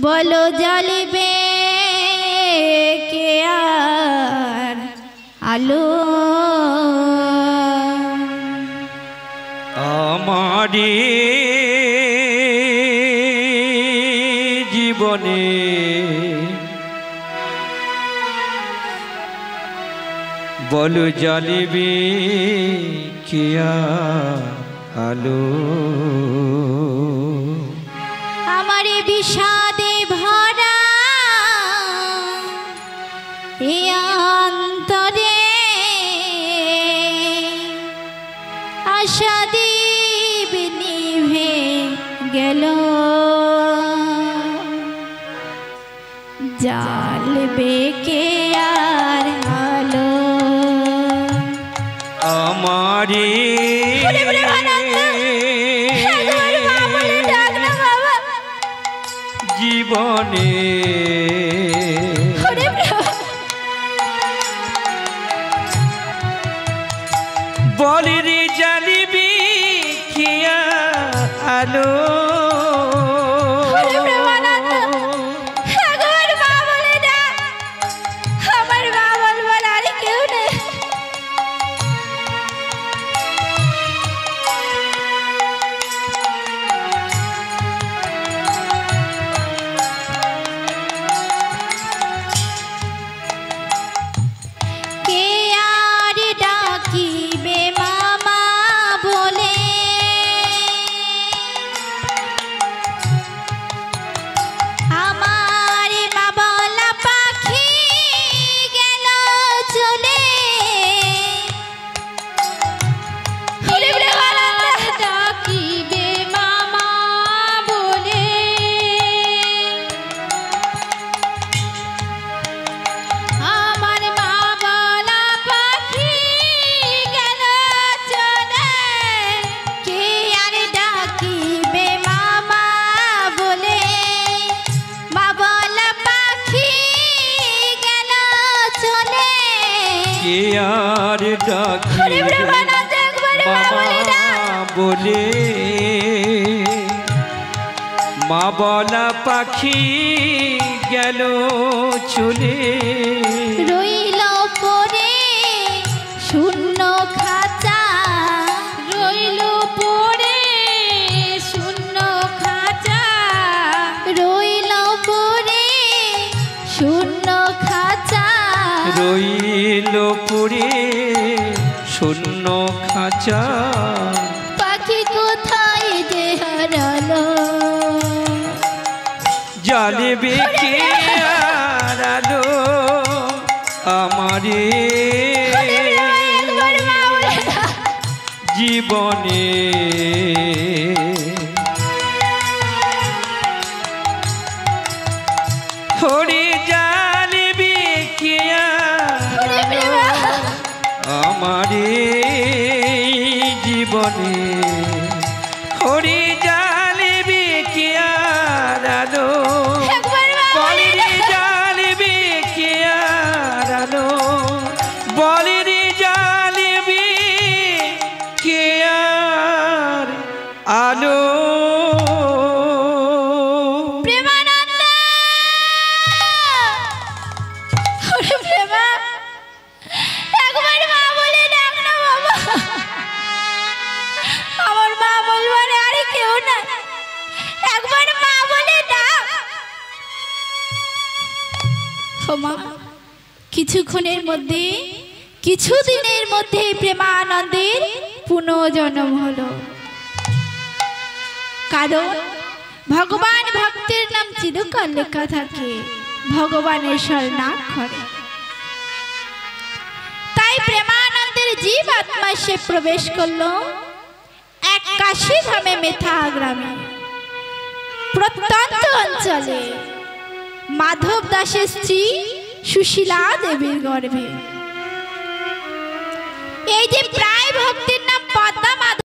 বলো জ্বলবে কে আর আলো? আমারি জীবনে বলো জ্বলবে কে আলো? আমারে বিষাদে ভরা এ অন্তরে আশা দীপ নিভে গেল, জ্বলবে কে আর আলো? আমারি জীবনে বলিরি জ্বালিবি খিয়া আলো? ডাকি ওরে প্রেমানন্দ একবার মা বলে ডাক। বলে মা বলা পাখি গেল চলে রইল পরে শূন্য খাঁচা, রইল পড়ে শূন্য খাঁচা, রইল পরে শূন্য খাঁচা। রইল পড়ে শূন্য খাঁচা পাখি কোথায় যে হারালো, জালে বেঁকে হারালো আমারে একবার মা বলে ডাক। জীবনে হরি জালে বেঁকে হারালো আমারে জীবনে হরি জালে বেঁকে হারালো একবার মা বলে বলের জালে বেঁকে হারালো বলের জালে বেঁকে আলো প্রেমানন্দ। ওরে প্রেমা, একবার মা বলে ডাক না বাবা। আমার মা বলবার আর কেউ না, একবার মা বলে ডাক। ও মা, কিছুক্ষণের মধ্যে কিছুদিনের মধ্যে প্রেমানন্দের পুনর্জন্ম হলো। কারণ ভগবান ভক্তের নাম চিরকাল লেখা থাকে ভগবানের শরণাক্ষরে। তাই প্রেমানন্দের জীব আত্মা সে প্রবেশ করলো এক কাশী ধামে মেথা গ্রামে প্রত্যন্ত অঞ্চলে মাধব দাসের স্ত্রী সুশীলা দেবীর গর্ভে। এই যে প্রায় ভক্তের নাম পদ্মা